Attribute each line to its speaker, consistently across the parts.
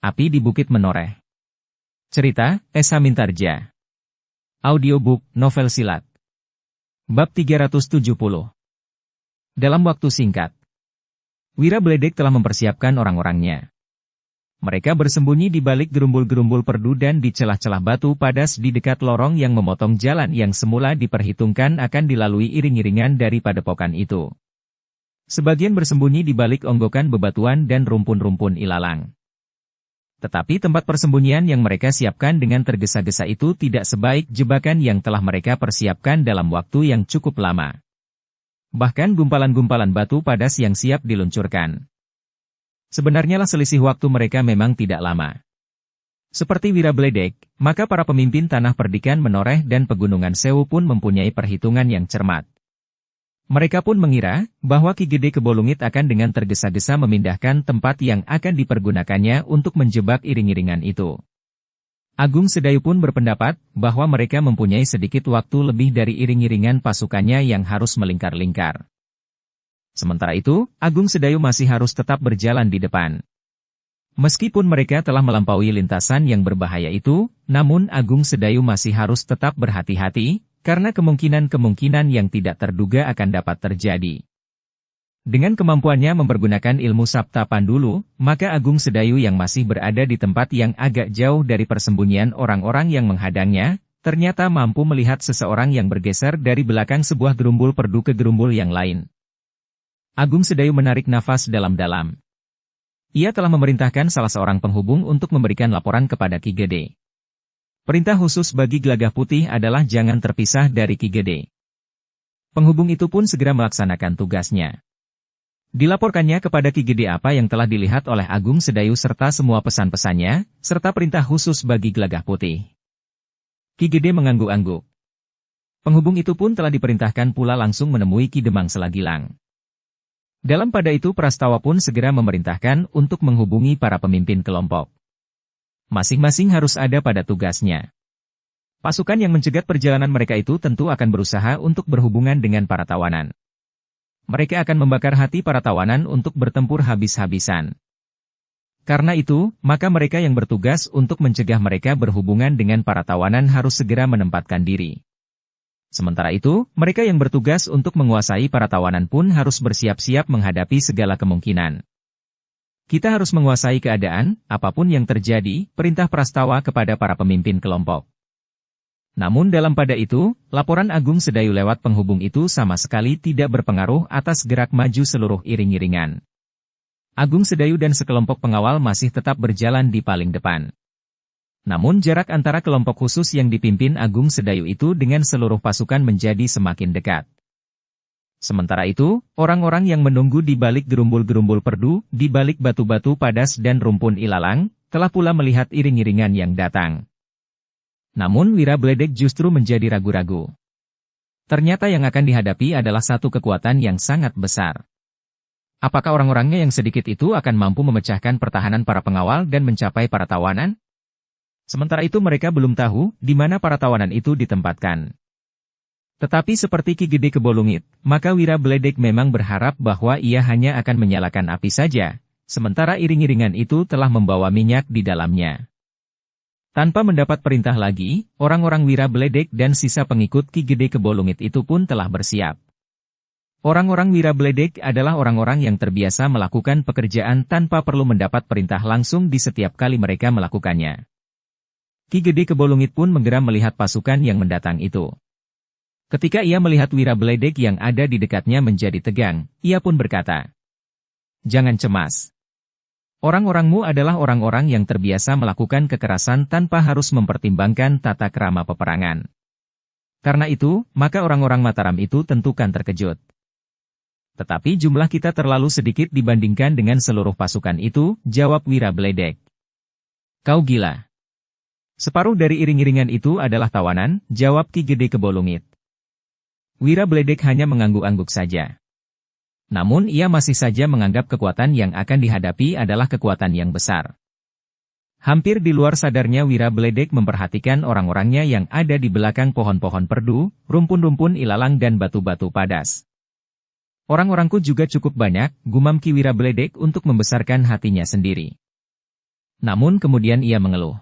Speaker 1: Api di Bukit Menoreh. Cerita, Esa Mintarja. Audiobook, novel silat. Bab 370. Dalam waktu singkat, Wirabledek telah mempersiapkan orang-orangnya. Mereka bersembunyi di balik gerumbul-gerumbul perdu dan di celah-celah batu padas di dekat lorong yang memotong jalan yang semula diperhitungkan akan dilalui iring-iringan dari padepokan itu. Sebagian bersembunyi di balik onggokan bebatuan dan rumpun-rumpun ilalang. Tetapi tempat persembunyian yang mereka siapkan dengan tergesa-gesa itu tidak sebaik jebakan yang telah mereka persiapkan dalam waktu yang cukup lama. Bahkan gumpalan-gumpalan batu padas yang siap diluncurkan. Sebenarnya lah selisih waktu mereka memang tidak lama. Seperti Wirabledek, maka para pemimpin tanah perdikan Menoreh dan Pegunungan Sewu pun mempunyai perhitungan yang cermat. Mereka pun mengira bahwa Ki Gede Kebolungit akan dengan tergesa-gesa memindahkan tempat yang akan dipergunakannya untuk menjebak iring-iringan itu. Agung Sedayu pun berpendapat bahwa mereka mempunyai sedikit waktu lebih dari iring-iringan pasukannya yang harus melingkar-lingkar. Sementara itu, Agung Sedayu masih harus tetap berjalan di depan. Meskipun mereka telah melampaui lintasan yang berbahaya itu, namun Agung Sedayu masih harus tetap berhati-hati, karena kemungkinan-kemungkinan yang tidak terduga akan dapat terjadi. Dengan kemampuannya mempergunakan ilmu Sabta Pandulu, maka Agung Sedayu yang masih berada di tempat yang agak jauh dari persembunyian orang-orang yang menghadangnya, ternyata mampu melihat seseorang yang bergeser dari belakang sebuah gerumbul perdu ke gerumbul yang lain. Agung Sedayu menarik nafas dalam-dalam. Ia telah memerintahkan salah seorang penghubung untuk memberikan laporan kepada Ki Gede. Perintah khusus bagi Gelagah Putih adalah jangan terpisah dari Ki Gede. Penghubung itu pun segera melaksanakan tugasnya. Dilaporkannya kepada Ki Gede apa yang telah dilihat oleh Agung Sedayu serta semua pesan-pesannya, serta perintah khusus bagi Gelagah Putih. Ki Gede mengangguk-angguk. Penghubung itu pun telah diperintahkan pula langsung menemui Ki Demang Selagilang. Dalam pada itu Prastawa pun segera memerintahkan untuk menghubungi para pemimpin kelompok. Masing-masing harus ada pada tugasnya. Pasukan yang mencegat perjalanan mereka itu tentu akan berusaha untuk berhubungan dengan para tawanan. Mereka akan membakar hati para tawanan untuk bertempur habis-habisan. Karena itu, maka mereka yang bertugas untuk mencegah mereka berhubungan dengan para tawanan harus segera menempatkan diri. Sementara itu, mereka yang bertugas untuk menguasai para tawanan pun harus bersiap-siap menghadapi segala kemungkinan. Kita harus menguasai keadaan, apapun yang terjadi, perintah Prastawa kepada para pemimpin kelompok. Namun dalam pada itu, laporan Agung Sedayu lewat penghubung itu sama sekali tidak berpengaruh atas gerak maju seluruh iring-iringan. Agung Sedayu dan sekelompok pengawal masih tetap berjalan di paling depan. Namun jarak antara kelompok khusus yang dipimpin Agung Sedayu itu dengan seluruh pasukan menjadi semakin dekat. Sementara itu, orang-orang yang menunggu di balik gerumbul-gerumbul perdu, di balik batu-batu padas dan rumpun ilalang, telah pula melihat iring-iringan yang datang. Namun Wirabledek justru menjadi ragu-ragu. Ternyata yang akan dihadapi adalah satu kekuatan yang sangat besar. Apakah orang-orangnya yang sedikit itu akan mampu memecahkan pertahanan para pengawal dan mencapai para tawanan? Sementara itu mereka belum tahu di mana para tawanan itu ditempatkan. Tetapi seperti Ki Gede Kebolungit, maka Wirabledek memang berharap bahwa ia hanya akan menyalakan api saja, sementara iring-iringan itu telah membawa minyak di dalamnya. Tanpa mendapat perintah lagi, orang-orang Wirabledek dan sisa pengikut Ki Gede Kebolungit itu pun telah bersiap. Orang-orang Wirabledek adalah orang-orang yang terbiasa melakukan pekerjaan tanpa perlu mendapat perintah langsung di setiap kali mereka melakukannya. Ki Gede Kebolungit pun menggeram melihat pasukan yang mendatang itu. Ketika ia melihat Wirabledek yang ada di dekatnya menjadi tegang, ia pun berkata, "Jangan cemas. Orang-orangmu adalah orang-orang yang terbiasa melakukan kekerasan tanpa harus mempertimbangkan tata krama peperangan. Karena itu, maka orang-orang Mataram itu tentu kan terkejut. Tetapi jumlah kita terlalu sedikit dibandingkan dengan seluruh pasukan itu," jawab Wirabledek. "Kau gila. Separuh dari iring-iringan itu adalah tawanan," jawab Ki Gede Kebolungit. Wirabledek hanya mengangguk-angguk saja. Namun ia masih saja menganggap kekuatan yang akan dihadapi adalah kekuatan yang besar. Hampir di luar sadarnya Wirabledek memperhatikan orang-orangnya yang ada di belakang pohon-pohon perdu, rumpun-rumpun ilalang dan batu-batu padas. Orang-orangku juga cukup banyak, gumam Ki Wirabledek untuk membesarkan hatinya sendiri. Namun kemudian ia mengeluh.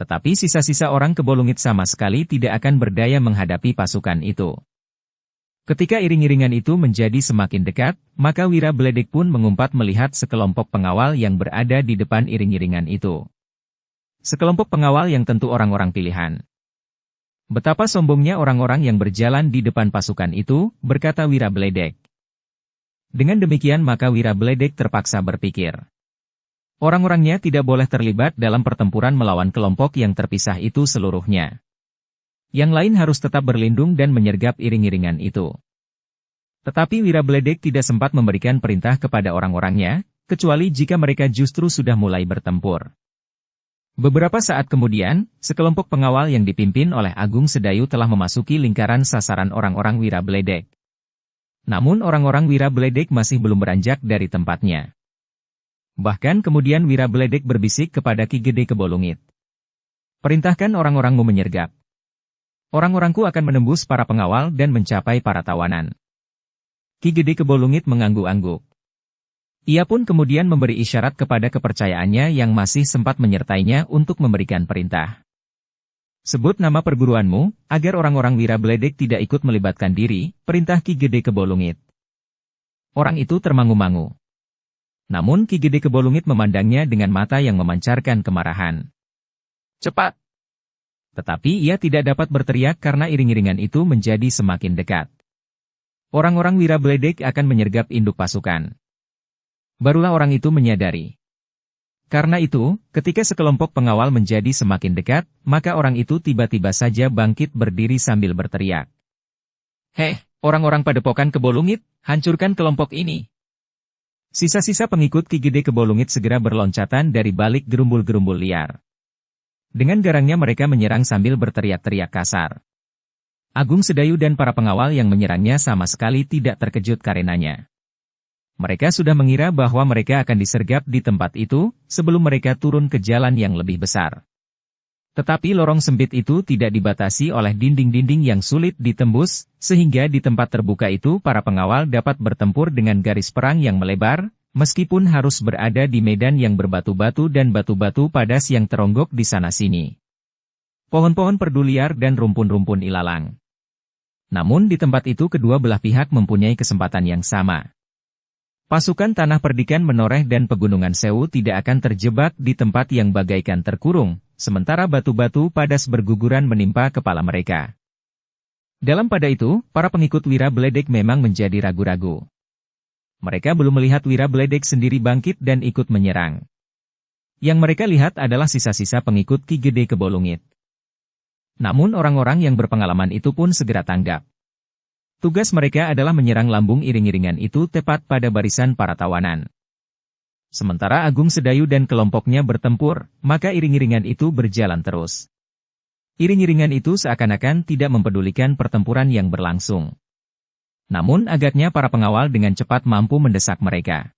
Speaker 1: Tetapi sisa-sisa orang Kebolungit sama sekali tidak akan berdaya menghadapi pasukan itu. Ketika iring-iringan itu menjadi semakin dekat, maka Wira Beledek pun mengumpat melihat sekelompok pengawal yang berada di depan iring-iringan itu. Sekelompok pengawal yang tentu orang-orang pilihan. Betapa sombongnya orang-orang yang berjalan di depan pasukan itu, berkata Wira Beledek. Dengan demikian maka Wira Beledek terpaksa berpikir. Orang-orangnya tidak boleh terlibat dalam pertempuran melawan kelompok yang terpisah itu seluruhnya. Yang lain harus tetap berlindung dan menyergap iring-iringan itu. Tetapi Wira Beledek tidak sempat memberikan perintah kepada orang-orangnya, kecuali jika mereka justru sudah mulai bertempur. Beberapa saat kemudian, sekelompok pengawal yang dipimpin oleh Agung Sedayu telah memasuki lingkaran sasaran orang-orang Wira Beledek. Namun orang-orang Wira Beledek masih belum beranjak dari tempatnya. Bahkan kemudian Wira Beledek berbisik kepada Ki Gede Kebolungit. Perintahkan orang-orangmu menyergap. Orang-orangku akan menembus para pengawal dan mencapai para tawanan. Ki Gede Kebolungit mengangguk-angguk. Ia pun kemudian memberi isyarat kepada kepercayaannya yang masih sempat menyertainya untuk memberikan perintah. Sebut nama perguruanmu, agar orang-orang Wira Beledek tidak ikut melibatkan diri, perintah Ki Gede Kebolungit. Orang itu termangu-mangu. Namun Ki Gede Kebolungit memandangnya dengan mata yang memancarkan kemarahan. Cepat! Tetapi ia tidak dapat berteriak karena iring-iringan itu menjadi semakin dekat. Orang-orang Wira Beledek akan menyergap induk pasukan. Barulah orang itu menyadari. Karena itu, ketika sekelompok pengawal menjadi semakin dekat, maka orang itu tiba-tiba saja bangkit berdiri sambil berteriak. Heh, orang-orang Padepokan Kebolungit, hancurkan kelompok ini! Sisa-sisa pengikut Ki Gede Kebolungit segera berloncatan dari balik gerumbul-gerumbul liar. Dengan garangnya mereka menyerang sambil berteriak-teriak kasar. Agung Sedayu dan para pengawal yang menyerangnya sama sekali tidak terkejut karenanya. Mereka sudah mengira bahwa mereka akan disergap di tempat itu, sebelum mereka turun ke jalan yang lebih besar. Tetapi lorong sempit itu tidak dibatasi oleh dinding-dinding yang sulit ditembus, sehingga di tempat terbuka itu para pengawal dapat bertempur dengan garis perang yang melebar, meskipun harus berada di medan yang berbatu-batu dan batu-batu padas yang teronggok di sana-sini. Pohon-pohon perdu liar dan rumpun-rumpun ilalang. Namun di tempat itu kedua belah pihak mempunyai kesempatan yang sama. Pasukan Tanah Perdikan menoreh dan Pegunungan Sewu tidak akan terjebak di tempat yang bagaikan terkurung, sementara batu-batu padas berguguran menimpa kepala mereka. Dalam pada itu, para pengikut Wira Beledek memang menjadi ragu-ragu. Mereka belum melihat Wira Beledek sendiri bangkit dan ikut menyerang. Yang mereka lihat adalah sisa-sisa pengikut Ki Gede Kebolungit. Namun orang-orang yang berpengalaman itu pun segera tanggap. Tugas mereka adalah menyerang lambung iring-iringan itu tepat pada barisan para tawanan. Sementara Agung Sedayu dan kelompoknya bertempur, maka iring-iringan itu berjalan terus. Iring-iringan itu seakan-akan tidak mempedulikan pertempuran yang berlangsung. Namun agaknya para pengawal dengan cepat mampu mendesak mereka.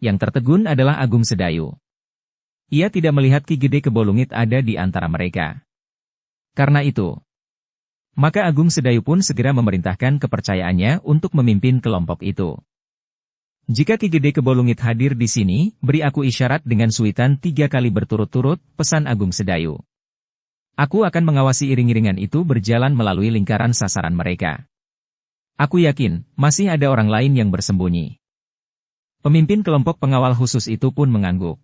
Speaker 1: Yang tertegun adalah Agung Sedayu. Ia tidak melihat Ki Gede Kebolungit ada di antara mereka. Karena itu, maka Agung Sedayu pun segera memerintahkan kepercayaannya untuk memimpin kelompok itu. Jika Ki Gede Kebolungit hadir di sini, beri aku isyarat dengan suitan 3 kali berturut-turut, pesan Agung Sedayu. Aku akan mengawasi iring-iringan itu berjalan melalui lingkaran sasaran mereka. Aku yakin, masih ada orang lain yang bersembunyi. Pemimpin kelompok pengawal khusus itu pun mengangguk.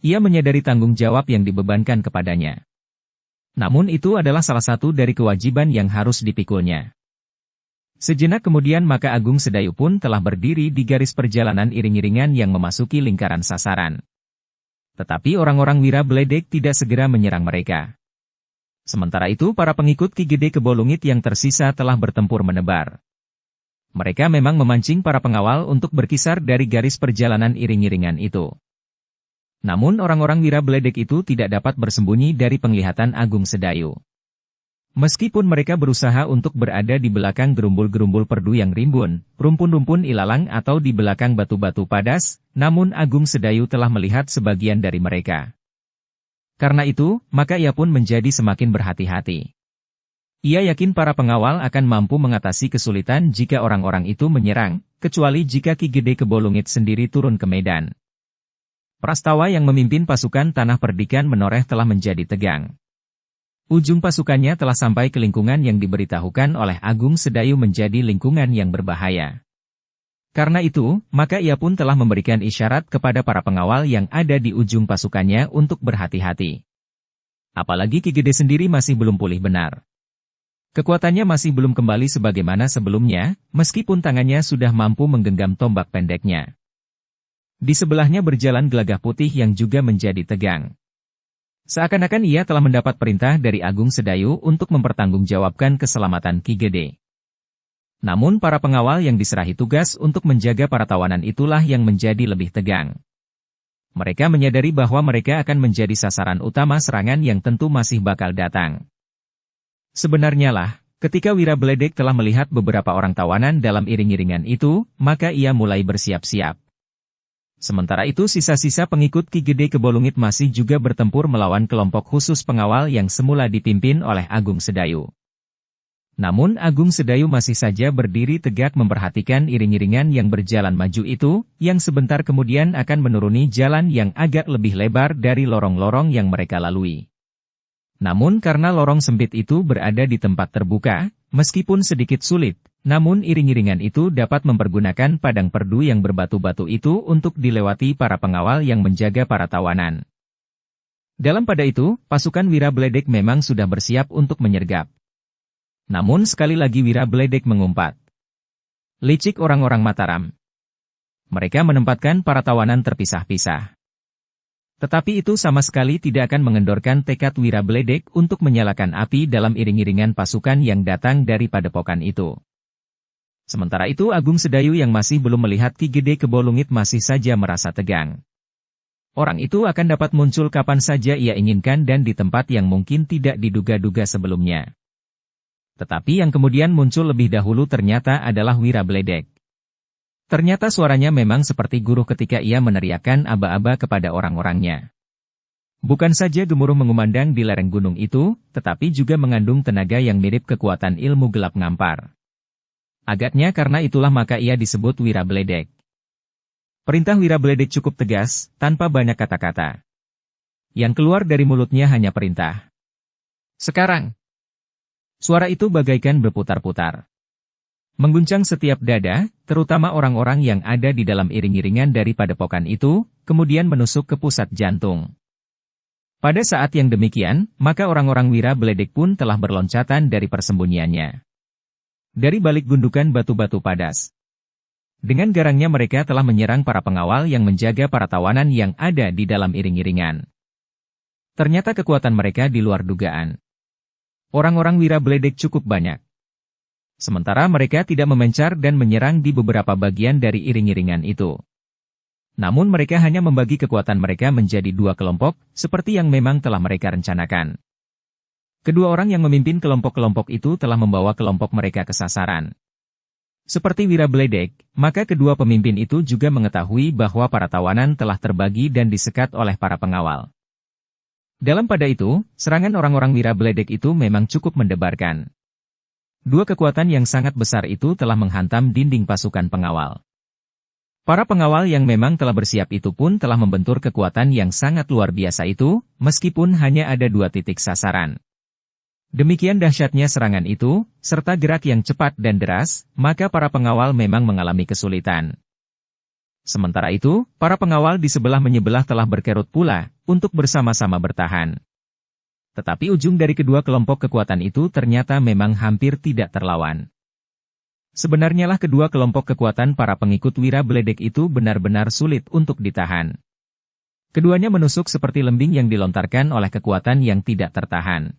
Speaker 1: Ia menyadari tanggung jawab yang dibebankan kepadanya. Namun itu adalah salah satu dari kewajiban yang harus dipikulnya. Sejenak kemudian maka Agung Sedayu pun telah berdiri di garis perjalanan iring-iringan yang memasuki lingkaran sasaran. Tetapi orang-orang Wira Beledek tidak segera menyerang mereka. Sementara itu para pengikut Ki Gede Kebolungit yang tersisa telah bertempur menebar. Mereka memang memancing para pengawal untuk berkisar dari garis perjalanan iring-iringan itu. Namun orang-orang Wira Beledek itu tidak dapat bersembunyi dari penglihatan Agung Sedayu. Meskipun mereka berusaha untuk berada di belakang gerumbul-gerumbul perdu yang rimbun, rumpun-rumpun ilalang atau di belakang batu-batu padas, namun Agung Sedayu telah melihat sebagian dari mereka. Karena itu, maka ia pun menjadi semakin berhati-hati. Ia yakin para pengawal akan mampu mengatasi kesulitan jika orang-orang itu menyerang, kecuali jika Ki Gede Kebolungit sendiri turun ke medan. Prastawa yang memimpin pasukan Tanah Perdikan Menoreh telah menjadi tegang. Ujung pasukannya telah sampai ke lingkungan yang diberitahukan oleh Agung Sedayu menjadi lingkungan yang berbahaya. Karena itu, maka ia pun telah memberikan isyarat kepada para pengawal yang ada di ujung pasukannya untuk berhati-hati. Apalagi Ki Gede sendiri masih belum pulih benar. Kekuatannya masih belum kembali sebagaimana sebelumnya, meskipun tangannya sudah mampu menggenggam tombak pendeknya. Di sebelahnya berjalan Gelagah Putih yang juga menjadi tegang. Seakan-akan ia telah mendapat perintah dari Agung Sedayu untuk mempertanggungjawabkan keselamatan Ki Gede. Namun para pengawal yang diserahi tugas untuk menjaga para tawanan itulah yang menjadi lebih tegang. Mereka menyadari bahwa mereka akan menjadi sasaran utama serangan yang tentu masih bakal datang. Sebenarnya lah, ketika Wirabledek telah melihat beberapa orang tawanan dalam iring-iringan itu, maka ia mulai bersiap-siap. Sementara itu sisa-sisa pengikut Ki Gede Kebolungit masih juga bertempur melawan kelompok khusus pengawal yang semula dipimpin oleh Agung Sedayu. Namun Agung Sedayu masih saja berdiri tegak memperhatikan iring-iringan yang berjalan maju itu, yang sebentar kemudian akan menuruni jalan yang agak lebih lebar dari lorong-lorong yang mereka lalui. Namun karena lorong sempit itu berada di tempat terbuka, meskipun sedikit sulit, namun iring-iringan itu dapat mempergunakan padang perdu yang berbatu-batu itu untuk dilewati para pengawal yang menjaga para tawanan. Dalam pada itu, pasukan Wirabledek memang sudah bersiap untuk menyergap. Namun sekali lagi Wirabledek mengumpat. Licik orang-orang Mataram. Mereka menempatkan para tawanan terpisah-pisah. Tetapi itu sama sekali tidak akan mengendorkan tekad Wirabledek untuk menyalakan api dalam iring-iringan pasukan yang datang dari padepokan itu. Sementara itu Agung Sedayu yang masih belum melihat Ki Gede Kebolungit masih saja merasa tegang. Orang itu akan dapat muncul kapan saja ia inginkan dan di tempat yang mungkin tidak diduga-duga sebelumnya. Tetapi yang kemudian muncul lebih dahulu ternyata adalah Wirabledek. Ternyata suaranya memang seperti guru ketika ia meneriakkan aba-aba kepada orang-orangnya. Bukan saja gemuruh mengumandang di lereng gunung itu, tetapi juga mengandung tenaga yang mirip kekuatan ilmu gelap ngampar. Agaknya karena itulah maka ia disebut Wirabledek. Perintah Wirabledek cukup tegas, tanpa banyak kata-kata. Yang keluar dari mulutnya hanya perintah. Sekarang. Suara itu bagaikan berputar-putar. Mengguncang setiap dada, terutama orang-orang yang ada di dalam iring-iringan dari padepokan itu, kemudian menusuk ke pusat jantung. Pada saat yang demikian, maka orang-orang Wirabledek pun telah berloncatan dari persembunyiannya. Dari balik gundukan batu-batu padas. Dengan garangnya mereka telah menyerang para pengawal yang menjaga para tawanan yang ada di dalam iring-iringan. Ternyata kekuatan mereka di luar dugaan. Orang-orang Wirabledek cukup banyak. Sementara mereka tidak memencar dan menyerang di beberapa bagian dari iring-iringan itu. Namun mereka hanya membagi kekuatan mereka menjadi dua kelompok, seperti yang memang telah mereka rencanakan. Kedua orang yang memimpin kelompok-kelompok itu telah membawa kelompok mereka ke sasaran. Seperti Wirabledek, maka kedua pemimpin itu juga mengetahui bahwa para tawanan telah terbagi dan disekat oleh para pengawal. Dalam pada itu, serangan orang-orang Wirabledek itu memang cukup mendebarkan. Dua kekuatan yang sangat besar itu telah menghantam dinding pasukan pengawal. Para pengawal yang memang telah bersiap itu pun telah membentur kekuatan yang sangat luar biasa itu, meskipun hanya ada dua titik sasaran. Demikian dahsyatnya serangan itu, serta gerak yang cepat dan deras, maka para pengawal memang mengalami kesulitan. Sementara itu, para pengawal di sebelah menyebelah telah berkerut pula, untuk bersama-sama bertahan. Tetapi ujung dari kedua kelompok kekuatan itu ternyata memang hampir tidak terlawan. Sebenarnya lah kedua kelompok kekuatan para pengikut Wirabledek itu benar-benar sulit untuk ditahan. Keduanya menusuk seperti lembing yang dilontarkan oleh kekuatan yang tidak tertahan.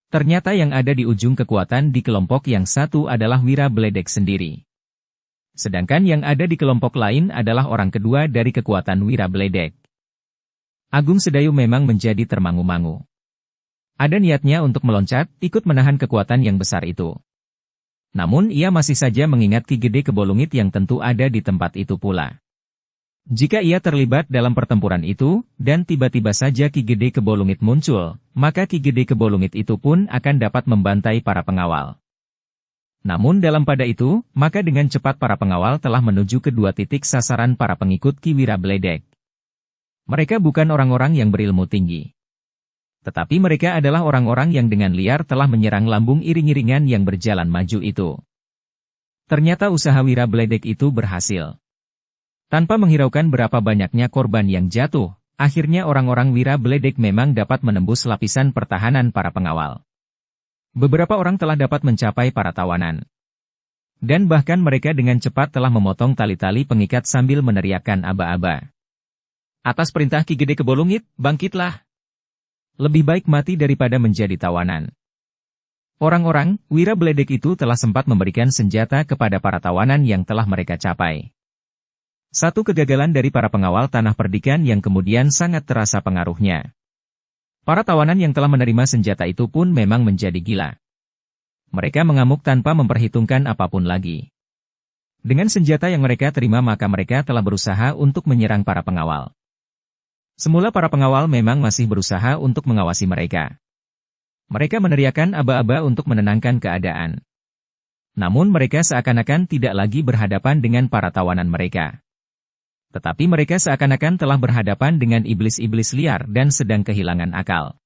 Speaker 1: Ternyata yang ada di ujung kekuatan di kelompok yang satu adalah Wirabledek sendiri. Sedangkan yang ada di kelompok lain adalah orang kedua dari kekuatan Wirabledek. Agung Sedayu memang menjadi termangu-mangu. Ada niatnya untuk meloncat, ikut menahan kekuatan yang besar itu. Namun ia masih saja mengingat Ki Gede Kebolungit yang tentu ada di tempat itu pula. Jika ia terlibat dalam pertempuran itu, dan tiba-tiba saja Ki Gede Kebolungit muncul, maka Ki Gede Kebolungit itu pun akan dapat membantai para pengawal. Namun dalam pada itu, maka dengan cepat para pengawal telah menuju ke dua titik sasaran para pengikut Ki Wirabledek. Mereka bukan orang-orang yang berilmu tinggi. Tetapi mereka adalah orang-orang yang dengan liar telah menyerang lambung iring-iringan yang berjalan maju itu. Ternyata usaha Wira Bledek itu berhasil. Tanpa menghiraukan berapa banyaknya korban yang jatuh, akhirnya orang-orang Wira Bledek memang dapat menembus lapisan pertahanan para pengawal. Beberapa orang telah dapat mencapai para tawanan. Dan bahkan mereka dengan cepat telah memotong tali-tali pengikat sambil meneriakkan aba-aba. Atas perintah Ki Gede Kebolungit, bangkitlah. Lebih baik mati daripada menjadi tawanan. Orang-orang Wira Bledek itu telah sempat memberikan senjata kepada para tawanan yang telah mereka capai. Satu kegagalan dari para pengawal Tanah Perdikan yang kemudian sangat terasa pengaruhnya. Para tawanan yang telah menerima senjata itu pun memang menjadi gila. Mereka mengamuk tanpa memperhitungkan apapun lagi. Dengan senjata yang mereka terima maka mereka telah berusaha untuk menyerang para pengawal. Semula para pengawal memang masih berusaha untuk mengawasi mereka. Mereka meneriakkan aba-aba untuk menenangkan keadaan. Namun mereka seakan-akan tidak lagi berhadapan dengan para tawanan mereka. Tetapi mereka seakan-akan telah berhadapan dengan iblis-iblis liar dan sedang kehilangan akal.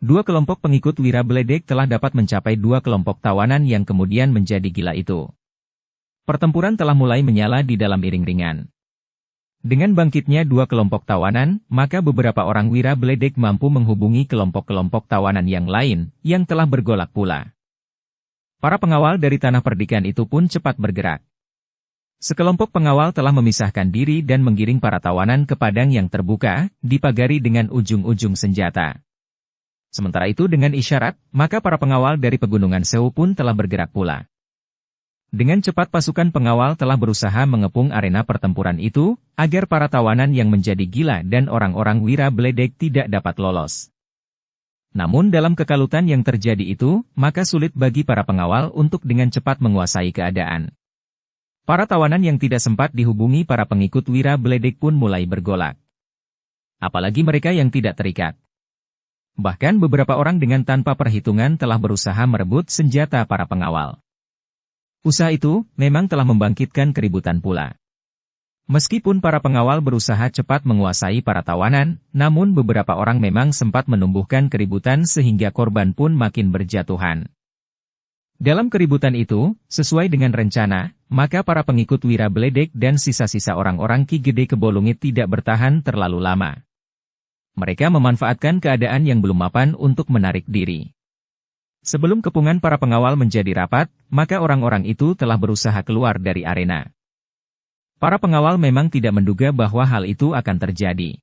Speaker 1: Dua kelompok pengikut Wira Bledek telah dapat mencapai dua kelompok tawanan yang kemudian menjadi gila itu. Pertempuran telah mulai menyala di dalam iring-iringan. Dengan bangkitnya dua kelompok tawanan, maka beberapa orang Wira Bledek mampu menghubungi kelompok-kelompok tawanan yang lain, yang telah bergolak pula. Para pengawal dari Tanah Perdikan itu pun cepat bergerak. Sekelompok pengawal telah memisahkan diri dan menggiring para tawanan ke padang yang terbuka, dipagari dengan ujung-ujung senjata. Sementara itu dengan isyarat, maka para pengawal dari Pegunungan Sewu pun telah bergerak pula. Dengan cepat pasukan pengawal telah berusaha mengepung arena pertempuran itu, agar para tawanan yang menjadi gila dan orang-orang Wira Bledek tidak dapat lolos. Namun dalam kekalutan yang terjadi itu, maka sulit bagi para pengawal untuk dengan cepat menguasai keadaan. Para tawanan yang tidak sempat dihubungi para pengikut Wira Bledek pun mulai bergolak. Apalagi mereka yang tidak terikat. Bahkan beberapa orang dengan tanpa perhitungan telah berusaha merebut senjata para pengawal. Usaha itu memang telah membangkitkan keributan pula. Meskipun para pengawal berusaha cepat menguasai para tawanan, namun beberapa orang memang sempat menumbuhkan keributan sehingga korban pun makin berjatuhan. Dalam keributan itu, sesuai dengan rencana, maka para pengikut Wira Bledek dan sisa-sisa orang-orang Ki Gede Kebolungit tidak bertahan terlalu lama. Mereka memanfaatkan keadaan yang belum mapan untuk menarik diri. Sebelum kepungan para pengawal menjadi rapat, maka orang-orang itu telah berusaha keluar dari arena. Para pengawal memang tidak menduga bahwa hal itu akan terjadi.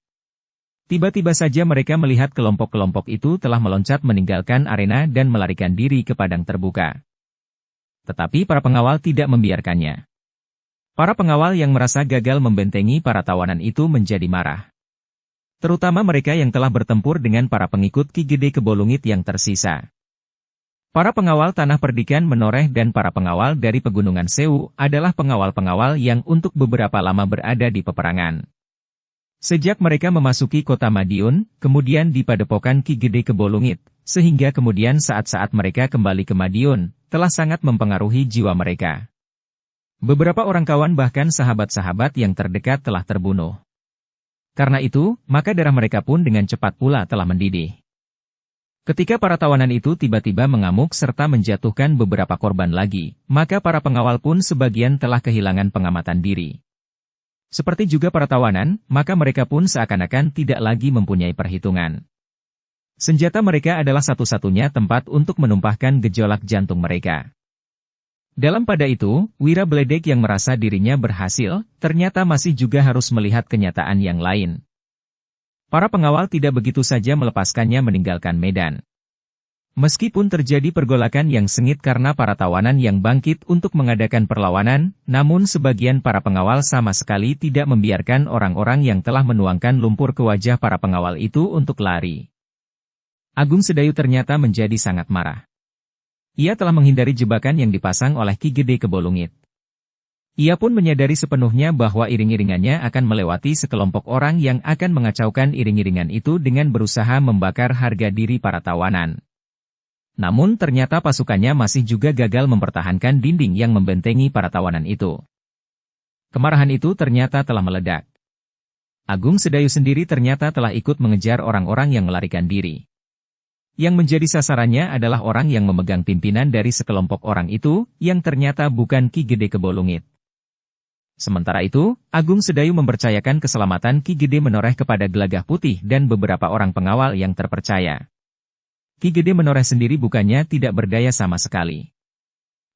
Speaker 1: Tiba-tiba saja mereka melihat kelompok-kelompok itu telah meloncat meninggalkan arena dan melarikan diri ke padang terbuka. Tetapi para pengawal tidak membiarkannya. Para pengawal yang merasa gagal membentengi para tawanan itu menjadi marah. Terutama mereka yang telah bertempur dengan para pengikut Ki Gede Kebolungit yang tersisa. Para pengawal Tanah Perdikan menoreh dan para pengawal dari Pegunungan Sewu adalah pengawal-pengawal yang untuk beberapa lama berada di peperangan. Sejak mereka memasuki kota Madiun, kemudian di padepokan Ki Gede Kebolungit, sehingga kemudian saat-saat mereka kembali ke Madiun, telah sangat mempengaruhi jiwa mereka. Beberapa orang kawan bahkan sahabat-sahabat yang terdekat telah terbunuh. Karena itu, maka darah mereka pun dengan cepat pula telah mendidih. Ketika para tawanan itu tiba-tiba mengamuk serta menjatuhkan beberapa korban lagi, maka para pengawal pun sebagian telah kehilangan pengamatan diri. Seperti juga para tawanan, maka mereka pun seakan-akan tidak lagi mempunyai perhitungan. Senjata mereka adalah satu-satunya tempat untuk menumpahkan gejolak jantung mereka. Dalam pada itu, Wira Bledek yang merasa dirinya berhasil, ternyata masih juga harus melihat kenyataan yang lain. Para pengawal tidak begitu saja melepaskannya meninggalkan medan. Meskipun terjadi pergolakan yang sengit karena para tawanan yang bangkit untuk mengadakan perlawanan, namun sebagian para pengawal sama sekali tidak membiarkan orang-orang yang telah menuangkan lumpur ke wajah para pengawal itu untuk lari. Agung Sedayu ternyata menjadi sangat marah. Ia telah menghindari jebakan yang dipasang oleh Ki Gede Kebolungit. Ia pun menyadari sepenuhnya bahwa iring-iringannya akan melewati sekelompok orang yang akan mengacaukan iring-iringan itu dengan berusaha membakar harga diri para tawanan. Namun ternyata pasukannya masih juga gagal mempertahankan dinding yang membentengi para tawanan itu. Kemarahan itu ternyata telah meledak. Agung Sedayu sendiri ternyata telah ikut mengejar orang-orang yang melarikan diri. Yang menjadi sasarannya adalah orang yang memegang pimpinan dari sekelompok orang itu, yang ternyata bukan Ki Gede Kebolungit. Sementara itu, Agung Sedayu mempercayakan keselamatan Ki Gede Menoreh kepada Gelagah Putih dan beberapa orang pengawal yang terpercaya. Ki Gede Menoreh sendiri bukannya tidak berdaya sama sekali.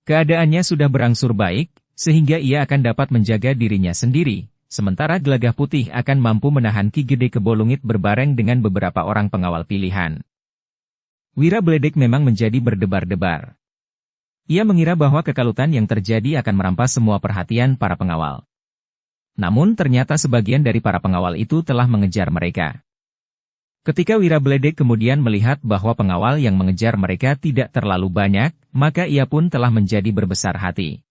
Speaker 1: Keadaannya sudah berangsur baik, sehingga ia akan dapat menjaga dirinya sendiri. Sementara Gelagah Putih akan mampu menahan Ki Gede Kebolungit berbareng dengan beberapa orang pengawal pilihan. Wira Bledek memang menjadi berdebar-debar. Ia mengira bahwa kekalutan yang terjadi akan merampas semua perhatian para pengawal. Namun ternyata sebagian dari para pengawal itu telah mengejar mereka. Ketika Wira Bledek kemudian melihat bahwa pengawal yang mengejar mereka tidak terlalu banyak, maka ia pun telah menjadi berbesar hati.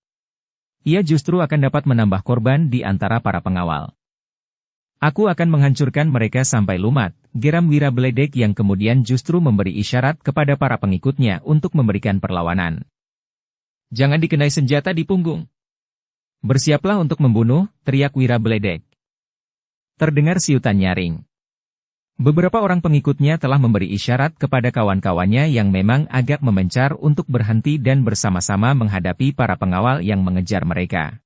Speaker 1: Ia justru akan dapat menambah korban di antara para pengawal. Aku akan menghancurkan mereka sampai lumat, geram Wira Bledek yang kemudian justru memberi isyarat kepada para pengikutnya untuk memberikan perlawanan. Jangan dikenai senjata di punggung. Bersiaplah untuk membunuh, teriak Wira Bledek. Terdengar siutan nyaring. Beberapa orang pengikutnya telah memberi isyarat kepada kawan-kawannya yang memang agak memencar untuk berhenti dan bersama-sama menghadapi para pengawal yang mengejar mereka.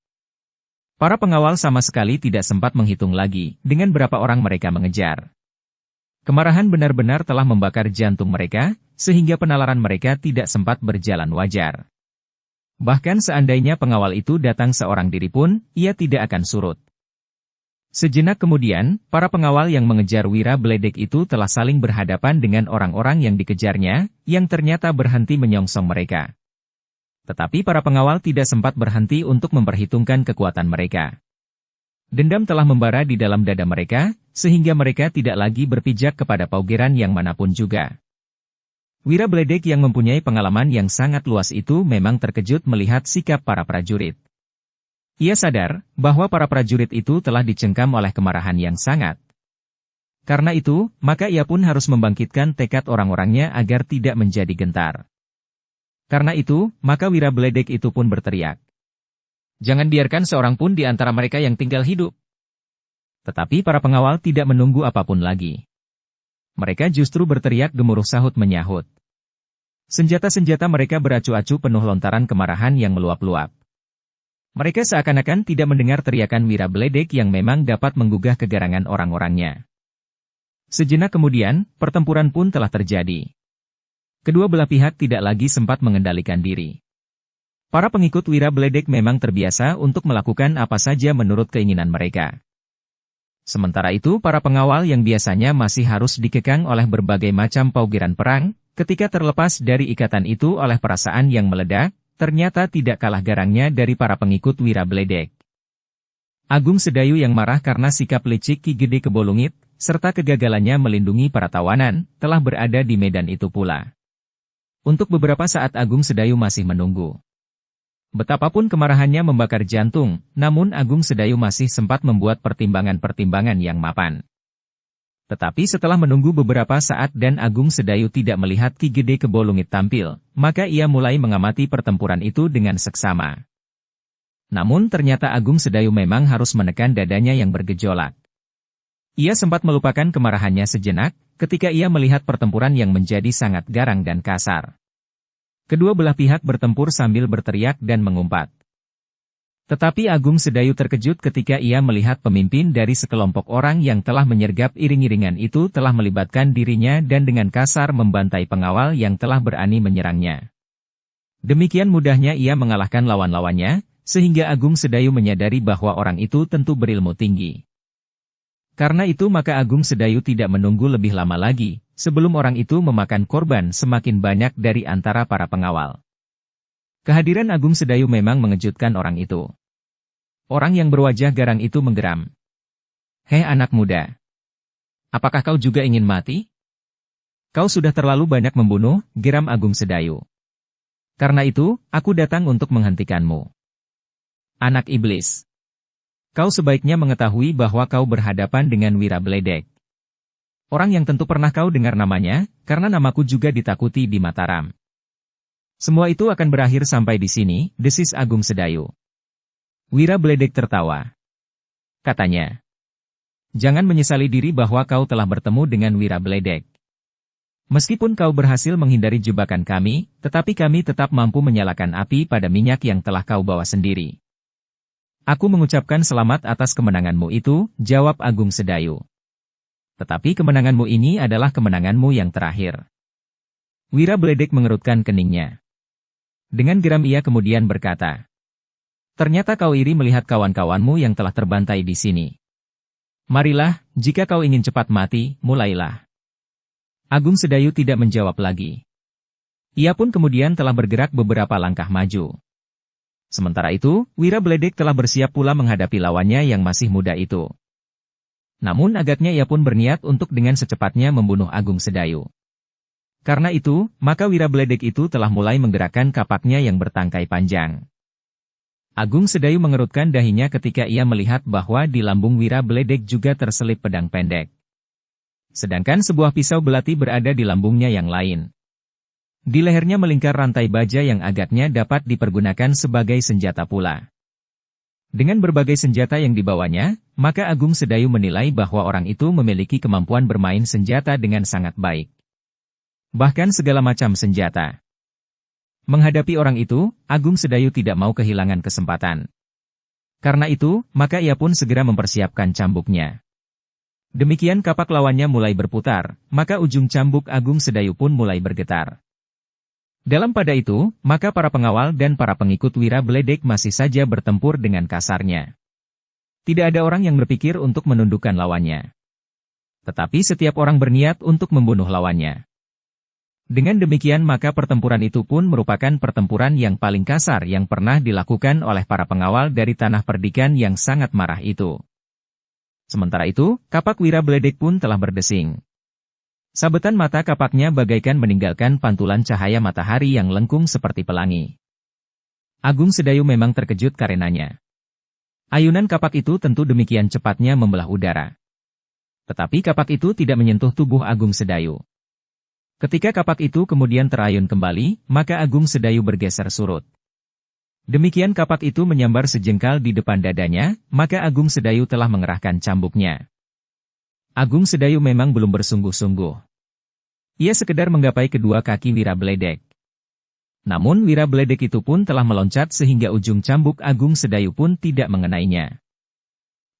Speaker 1: Para pengawal sama sekali tidak sempat menghitung lagi dengan berapa orang mereka mengejar. Kemarahan benar-benar telah membakar jantung mereka, sehingga penalaran mereka tidak sempat berjalan wajar. Bahkan seandainya pengawal itu datang seorang diri pun, ia tidak akan surut. Sejenak kemudian, para pengawal yang mengejar Wira Bledek itu telah saling berhadapan dengan orang-orang yang dikejarnya, yang ternyata berhenti menyongsong mereka. Tetapi para pengawal tidak sempat berhenti untuk memperhitungkan kekuatan mereka. Dendam telah membara di dalam dada mereka, sehingga mereka tidak lagi berpijak kepada paugeran yang manapun juga. Wira Bledek yang mempunyai pengalaman yang sangat luas itu memang terkejut melihat sikap para prajurit. Ia sadar bahwa para prajurit itu telah dicengkam oleh kemarahan yang sangat. Karena itu, maka ia pun harus membangkitkan tekad orang-orangnya agar tidak menjadi gentar. Karena itu, maka Wira Bledek itu pun berteriak. Jangan biarkan seorang pun di antara mereka yang tinggal hidup. Tetapi para pengawal tidak menunggu apapun lagi. Mereka justru berteriak gemuruh sahut menyahut. Senjata-senjata mereka beracu-acu penuh lontaran kemarahan yang meluap-luap. Mereka seakan-akan tidak mendengar teriakan Wira Bledek yang memang dapat menggugah kegarangan orang-orangnya. Sejenak kemudian, pertempuran pun telah terjadi. Kedua belah pihak tidak lagi sempat mengendalikan diri. Para pengikut Wira Bledek memang terbiasa untuk melakukan apa saja menurut keinginan mereka. Sementara itu para pengawal yang biasanya masih harus dikekang oleh berbagai macam paugeran perang, ketika terlepas dari ikatan itu oleh perasaan yang meledak, ternyata tidak kalah garangnya dari para pengikut Wira Bledek. Agung Sedayu yang marah karena sikap licik Ki Gede Kebolungit, serta kegagalannya melindungi para tawanan, telah berada di medan itu pula. Untuk beberapa saat Agung Sedayu masih menunggu. Betapapun kemarahannya membakar jantung, namun Agung Sedayu masih sempat membuat pertimbangan-pertimbangan yang mapan. Tetapi setelah menunggu beberapa saat dan Agung Sedayu tidak melihat Ki Gede Kebolungit tampil, maka ia mulai mengamati pertempuran itu dengan seksama. Namun ternyata Agung Sedayu memang harus menekan dadanya yang bergejolak. Ia sempat melupakan kemarahannya sejenak, ketika ia melihat pertempuran yang menjadi sangat garang dan kasar. Kedua belah pihak bertempur sambil berteriak dan mengumpat. Tetapi Agung Sedayu terkejut ketika ia melihat pemimpin dari sekelompok orang yang telah menyergap iring-iringan itu telah melibatkan dirinya dan dengan kasar membantai pengawal yang telah berani menyerangnya. Demikian mudahnya ia mengalahkan lawan-lawannya, sehingga Agung Sedayu menyadari bahwa orang itu tentu berilmu tinggi. Karena itu maka Agung Sedayu tidak menunggu lebih lama lagi, sebelum orang itu memakan korban semakin banyak dari antara para pengawal. Kehadiran Agung Sedayu memang mengejutkan orang itu. Orang yang berwajah garang itu menggeram. Hei anak muda. Apakah kau juga ingin mati? Kau sudah terlalu banyak membunuh, geram Agung Sedayu. Karena itu, aku datang untuk menghentikanmu. Anak iblis. Kau sebaiknya mengetahui bahwa kau berhadapan dengan Wira Bledek. Orang yang tentu pernah kau dengar namanya, karena namaku juga ditakuti di Mataram. Semua itu akan berakhir sampai di sini, desis Agung Sedayu. Wira Bledek tertawa. Katanya, Jangan menyesali diri bahwa kau telah bertemu dengan Wirabledek. Meskipun kau berhasil menghindari jebakan kami, tetapi kami tetap mampu menyalakan api pada minyak yang telah kau bawa sendiri. Aku mengucapkan selamat atas kemenanganmu itu, jawab Agung Sedayu. Tetapi kemenanganmu ini adalah kemenanganmu yang terakhir. Wirabledek mengerutkan keningnya. Dengan geram ia kemudian berkata, ternyata kau iri melihat kawan-kawanmu yang telah terbantai di sini. Marilah, jika kau ingin cepat mati, mulailah. Agung Sedayu tidak menjawab lagi. Ia pun kemudian telah bergerak beberapa langkah maju. Sementara itu, Wirabledek telah bersiap pula menghadapi lawannya yang masih muda itu. Namun agaknya ia pun berniat untuk dengan secepatnya membunuh Agung Sedayu. Karena itu, maka Wirabledek itu telah mulai menggerakkan kapaknya yang bertangkai panjang. Agung Sedayu mengerutkan dahinya ketika ia melihat bahwa di lambung Wirabledek juga terselip pedang pendek. Sedangkan sebuah pisau belati berada di lambungnya yang lain. Di lehernya melingkar rantai baja yang agaknya dapat dipergunakan sebagai senjata pula. Dengan berbagai senjata yang dibawanya, maka Agung Sedayu menilai bahwa orang itu memiliki kemampuan bermain senjata dengan sangat baik. Bahkan segala macam senjata. Menghadapi orang itu, Agung Sedayu tidak mau kehilangan kesempatan. Karena itu, maka ia pun segera mempersiapkan cambuknya. Demikian kapak lawannya mulai berputar, maka ujung cambuk Agung Sedayu pun mulai bergetar. Dalam pada itu, maka para pengawal dan para pengikut Wirabledek masih saja bertempur dengan kasarnya. Tidak ada orang yang berpikir untuk menundukkan lawannya. Tetapi setiap orang berniat untuk membunuh lawannya. Dengan demikian maka pertempuran itu pun merupakan pertempuran yang paling kasar yang pernah dilakukan oleh para pengawal dari tanah perdikan yang sangat marah itu. Sementara itu, kapak Wirabledek pun telah berdesing. Sabetan mata kapaknya bagaikan meninggalkan pantulan cahaya matahari yang lengkung seperti pelangi. Agung Sedayu memang terkejut karenanya. Ayunan kapak itu tentu demikian cepatnya membelah udara. Tetapi kapak itu tidak menyentuh tubuh Agung Sedayu. Ketika kapak itu kemudian terayun kembali, maka Agung Sedayu bergeser surut. Demikian kapak itu menyambar sejengkal di depan dadanya, maka Agung Sedayu telah mengerahkan cambuknya. Agung Sedayu memang belum bersungguh-sungguh. Ia sekedar menggapai kedua kaki Wirabledek. Namun Wirabledek itu pun telah meloncat sehingga ujung cambuk Agung Sedayu pun tidak mengenainya.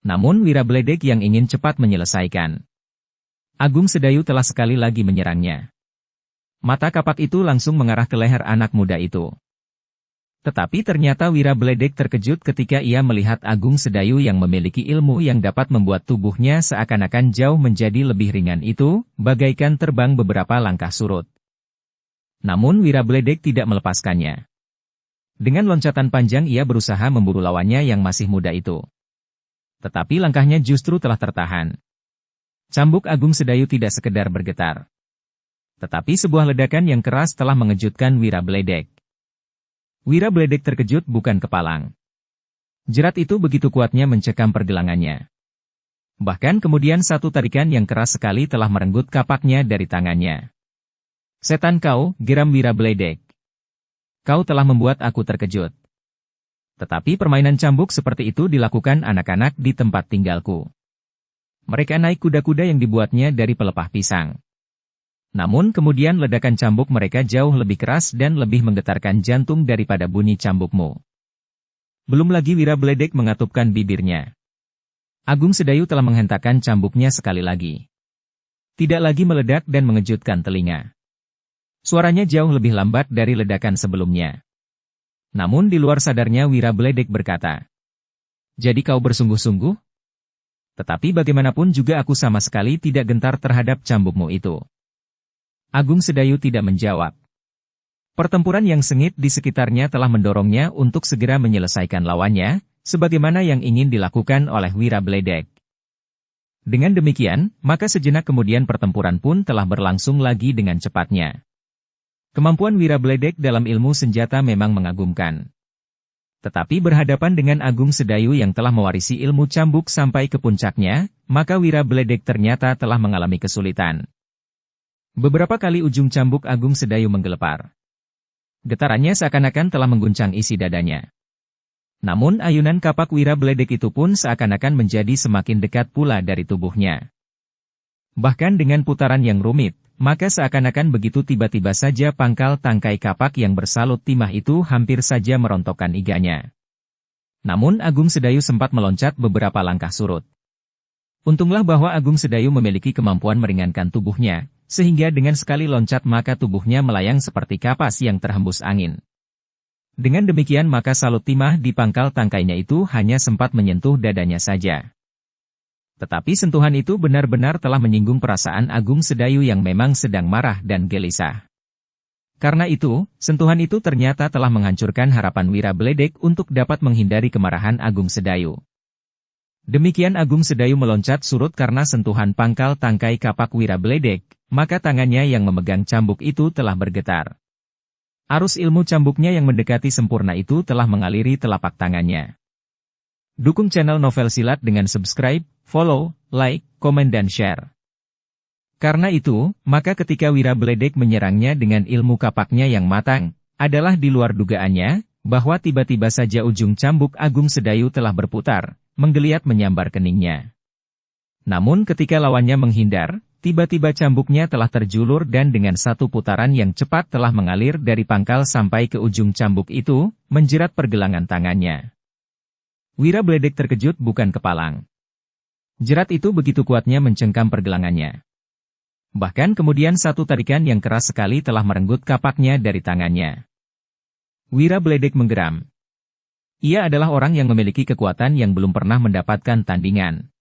Speaker 1: Namun Wirabledek yang ingin cepat menyelesaikan. Agung Sedayu telah sekali lagi menyerangnya. Mata kapak itu langsung mengarah ke leher anak muda itu. Tetapi ternyata Wirabledek terkejut ketika ia melihat Agung Sedayu yang memiliki ilmu yang dapat membuat tubuhnya seakan-akan jauh menjadi lebih ringan itu, bagaikan terbang beberapa langkah surut. Namun Wirabledek tidak melepaskannya. Dengan loncatan panjang ia berusaha memburu lawannya yang masih muda itu. Tetapi langkahnya justru telah tertahan. Cambuk Agung Sedayu tidak sekedar bergetar. Tetapi sebuah ledakan yang keras telah mengejutkan Wirabledek. Wirabledek terkejut bukan kepalang. Jerat itu begitu kuatnya mencekam pergelangannya. Bahkan kemudian satu tarikan yang keras sekali telah merenggut kapaknya dari tangannya. Setan kau, geram Wirabledek. Kau telah membuat aku terkejut. Tetapi permainan cambuk seperti itu dilakukan anak-anak di tempat tinggalku. Mereka naik kuda-kuda yang dibuatnya dari pelepah pisang. Namun kemudian ledakan cambuk mereka jauh lebih keras dan lebih menggetarkan jantung daripada bunyi cambukmu. Belum lagi Wirabledek mengatupkan bibirnya. Agung Sedayu telah menghentakkan cambuknya sekali lagi. Tidak lagi meledak dan mengejutkan telinga. Suaranya jauh lebih lambat dari ledakan sebelumnya. Namun di luar sadarnya Wirabledek berkata, "Jadi kau bersungguh-sungguh? Tetapi bagaimanapun juga aku sama sekali tidak gentar terhadap cambukmu itu." Agung Sedayu tidak menjawab. Pertempuran yang sengit di sekitarnya telah mendorongnya untuk segera menyelesaikan lawannya, sebagaimana yang ingin dilakukan oleh Wirabledek. Dengan demikian, maka sejenak kemudian pertempuran pun telah berlangsung lagi dengan cepatnya. Kemampuan Wirabledek dalam ilmu senjata memang mengagumkan. Tetapi berhadapan dengan Agung Sedayu yang telah mewarisi ilmu cambuk sampai ke puncaknya, maka Wirabledek ternyata telah mengalami kesulitan. Beberapa kali ujung cambuk Agung Sedayu menggelepar. Getarannya seakan-akan telah mengguncang isi dadanya. Namun ayunan kapak Wira Bledek itu pun seakan-akan menjadi semakin dekat pula dari tubuhnya. Bahkan dengan putaran yang rumit, maka seakan-akan begitu tiba-tiba saja pangkal tangkai kapak yang bersalut timah itu hampir saja merontokkan iganya. Namun Agung Sedayu sempat meloncat beberapa langkah surut. Untunglah bahwa Agung Sedayu memiliki kemampuan meringankan tubuhnya, sehingga dengan sekali loncat maka tubuhnya melayang seperti kapas yang terhembus angin. Dengan demikian maka salut timah di pangkal tangkainya itu hanya sempat menyentuh dadanya saja. Tetapi sentuhan itu benar-benar telah menyinggung perasaan Agung Sedayu yang memang sedang marah dan gelisah. Karena itu, sentuhan itu ternyata telah menghancurkan harapan Wira Bledek untuk dapat menghindari kemarahan Agung Sedayu. Demikian Agung Sedayu meloncat surut karena sentuhan pangkal tangkai kapak Wira Bledek, maka tangannya yang memegang cambuk itu telah bergetar. Arus ilmu cambuknya yang mendekati sempurna itu telah mengaliri telapak tangannya. Dukung channel Novel Silat dengan subscribe, follow, like, komen dan share. Karena itu, maka ketika Wira Bledek menyerangnya dengan ilmu kapaknya yang matang, adalah di luar dugaannya, bahwa tiba-tiba saja ujung cambuk Agung Sedayu telah berputar, menggeliat menyambar keningnya. Namun ketika lawannya menghindar, tiba-tiba cambuknya telah terjulur dan dengan satu putaran yang cepat telah mengalir dari pangkal sampai ke ujung cambuk itu, menjerat pergelangan tangannya. Wira Bledek terkejut bukan kepalang. Jerat itu begitu kuatnya mencengkam pergelangannya. Bahkan kemudian satu tarikan yang keras sekali telah merenggut kapaknya dari tangannya. Wira Bledek menggeram. Ia adalah orang yang memiliki kekuatan yang belum pernah mendapatkan tandingan.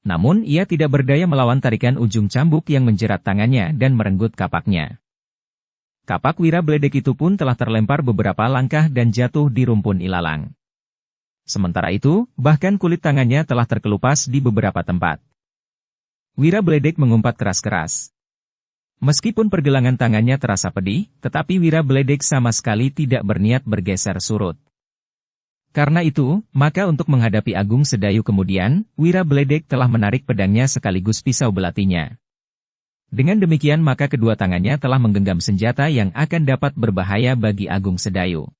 Speaker 1: Namun ia tidak berdaya melawan tarikan ujung cambuk yang menjerat tangannya dan merenggut kapaknya. Kapak Wira Bledek itu pun telah terlempar beberapa langkah dan jatuh di rumpun ilalang. Sementara itu, bahkan kulit tangannya telah terkelupas di beberapa tempat. Wira Bledek mengumpat keras-keras. Meskipun pergelangan tangannya terasa pedih, tetapi Wira Bledek sama sekali tidak berniat bergeser surut. Karena itu, maka untuk menghadapi Agung Sedayu kemudian, Wira Bledek telah menarik pedangnya sekaligus pisau belatinya. Dengan demikian maka kedua tangannya telah menggenggam senjata yang akan dapat berbahaya bagi Agung Sedayu.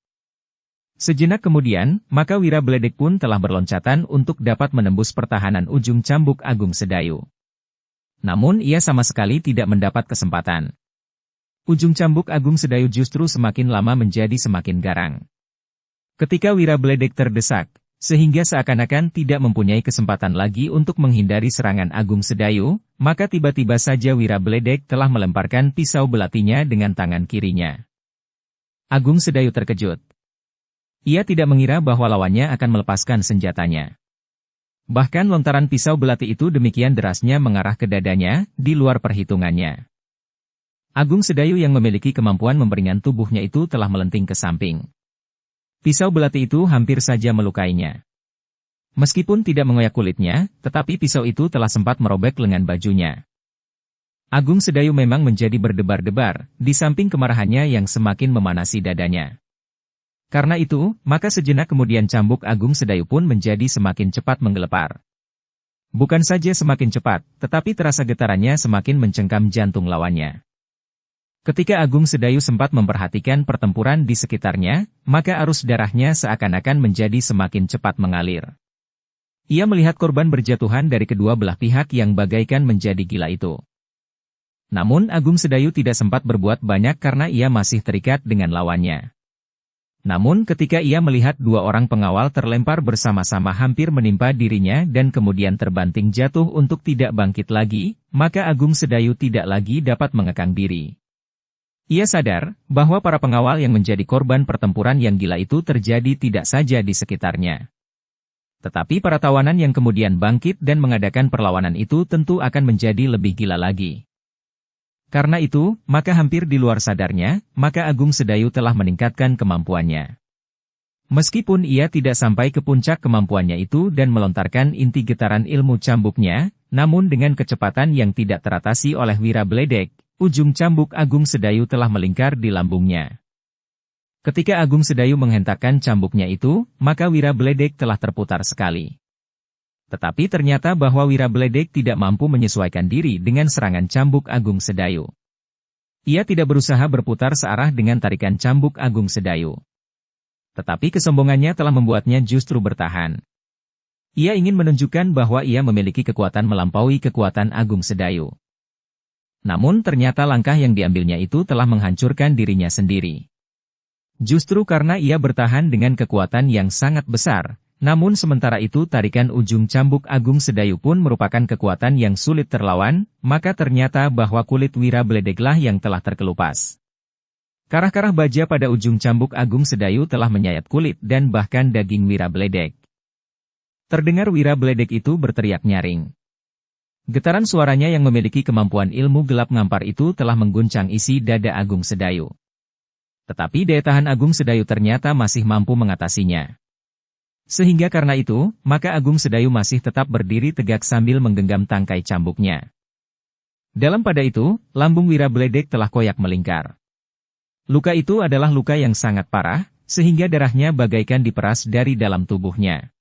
Speaker 1: Sejenak kemudian, maka Wira Bledek pun telah berloncatan untuk dapat menembus pertahanan ujung cambuk Agung Sedayu. Namun ia sama sekali tidak mendapat kesempatan. Ujung cambuk Agung Sedayu justru semakin lama menjadi semakin garang. Ketika Wira Bledek terdesak, sehingga seakan-akan tidak mempunyai kesempatan lagi untuk menghindari serangan Agung Sedayu, maka tiba-tiba saja Wira Bledek telah melemparkan pisau belatinya dengan tangan kirinya. Agung Sedayu terkejut. Ia tidak mengira bahwa lawannya akan melepaskan senjatanya. Bahkan lontaran pisau belati itu demikian derasnya mengarah ke dadanya, di luar perhitungannya. Agung Sedayu yang memiliki kemampuan memperingan tubuhnya itu telah melenting ke samping. Pisau belati itu hampir saja melukainya. Meskipun tidak mengoyak kulitnya, tetapi pisau itu telah sempat merobek lengan bajunya. Agung Sedayu memang menjadi berdebar-debar, di samping kemarahannya yang semakin memanasi dadanya. Karena itu, maka sejenak kemudian cambuk Agung Sedayu pun menjadi semakin cepat menggelepar. Bukan saja semakin cepat, tetapi terasa getarannya semakin mencengkam jantung lawannya. Ketika Agung Sedayu sempat memperhatikan pertempuran di sekitarnya, maka arus darahnya seakan-akan menjadi semakin cepat mengalir. Ia melihat korban berjatuhan dari kedua belah pihak yang bagaikan menjadi gila itu. Namun Agung Sedayu tidak sempat berbuat banyak karena ia masih terikat dengan lawannya. Namun ketika ia melihat dua orang pengawal terlempar bersama-sama hampir menimpa dirinya dan kemudian terbanting jatuh untuk tidak bangkit lagi, maka Agung Sedayu tidak lagi dapat mengekang diri. Ia sadar bahwa para pengawal yang menjadi korban pertempuran yang gila itu terjadi tidak saja di sekitarnya. Tetapi para tawanan yang kemudian bangkit dan mengadakan perlawanan itu tentu akan menjadi lebih gila lagi. Karena itu, maka hampir di luar sadarnya, maka Agung Sedayu telah meningkatkan kemampuannya. Meskipun ia tidak sampai ke puncak kemampuannya itu dan melontarkan inti getaran ilmu cambuknya, namun dengan kecepatan yang tidak teratasi oleh Wira Bledek, ujung cambuk Agung Sedayu telah melingkar di lambungnya. Ketika Agung Sedayu menghentakkan cambuknya itu, maka Wira Bledek telah terputar sekali. Tetapi ternyata bahwa Wira Bledek tidak mampu menyesuaikan diri dengan serangan cambuk Agung Sedayu. Ia tidak berusaha berputar searah dengan tarikan cambuk Agung Sedayu. Tetapi kesombongannya telah membuatnya justru bertahan. Ia ingin menunjukkan bahwa ia memiliki kekuatan melampaui kekuatan Agung Sedayu. Namun ternyata langkah yang diambilnya itu telah menghancurkan dirinya sendiri. Justru karena ia bertahan dengan kekuatan yang sangat besar, namun sementara itu tarikan ujung cambuk Agung Sedayu pun merupakan kekuatan yang sulit terlawan, maka ternyata bahwa kulit Wirabledeglah yang telah terkelupas. Karah-karah baja pada ujung cambuk Agung Sedayu telah menyayat kulit dan bahkan daging Wirabledeg. Terdengar Wirabledeg itu berteriak nyaring. Getaran suaranya yang memiliki kemampuan ilmu gelap ngampar itu telah mengguncang isi dada Agung Sedayu. Tetapi daya tahan Agung Sedayu ternyata masih mampu mengatasinya. Sehingga karena itu, maka Agung Sedayu masih tetap berdiri tegak sambil menggenggam tangkai cambuknya. Dalam pada itu, lambung Wirabledeg telah koyak melingkar. Luka itu adalah luka yang sangat parah, sehingga darahnya bagaikan diperas dari dalam tubuhnya.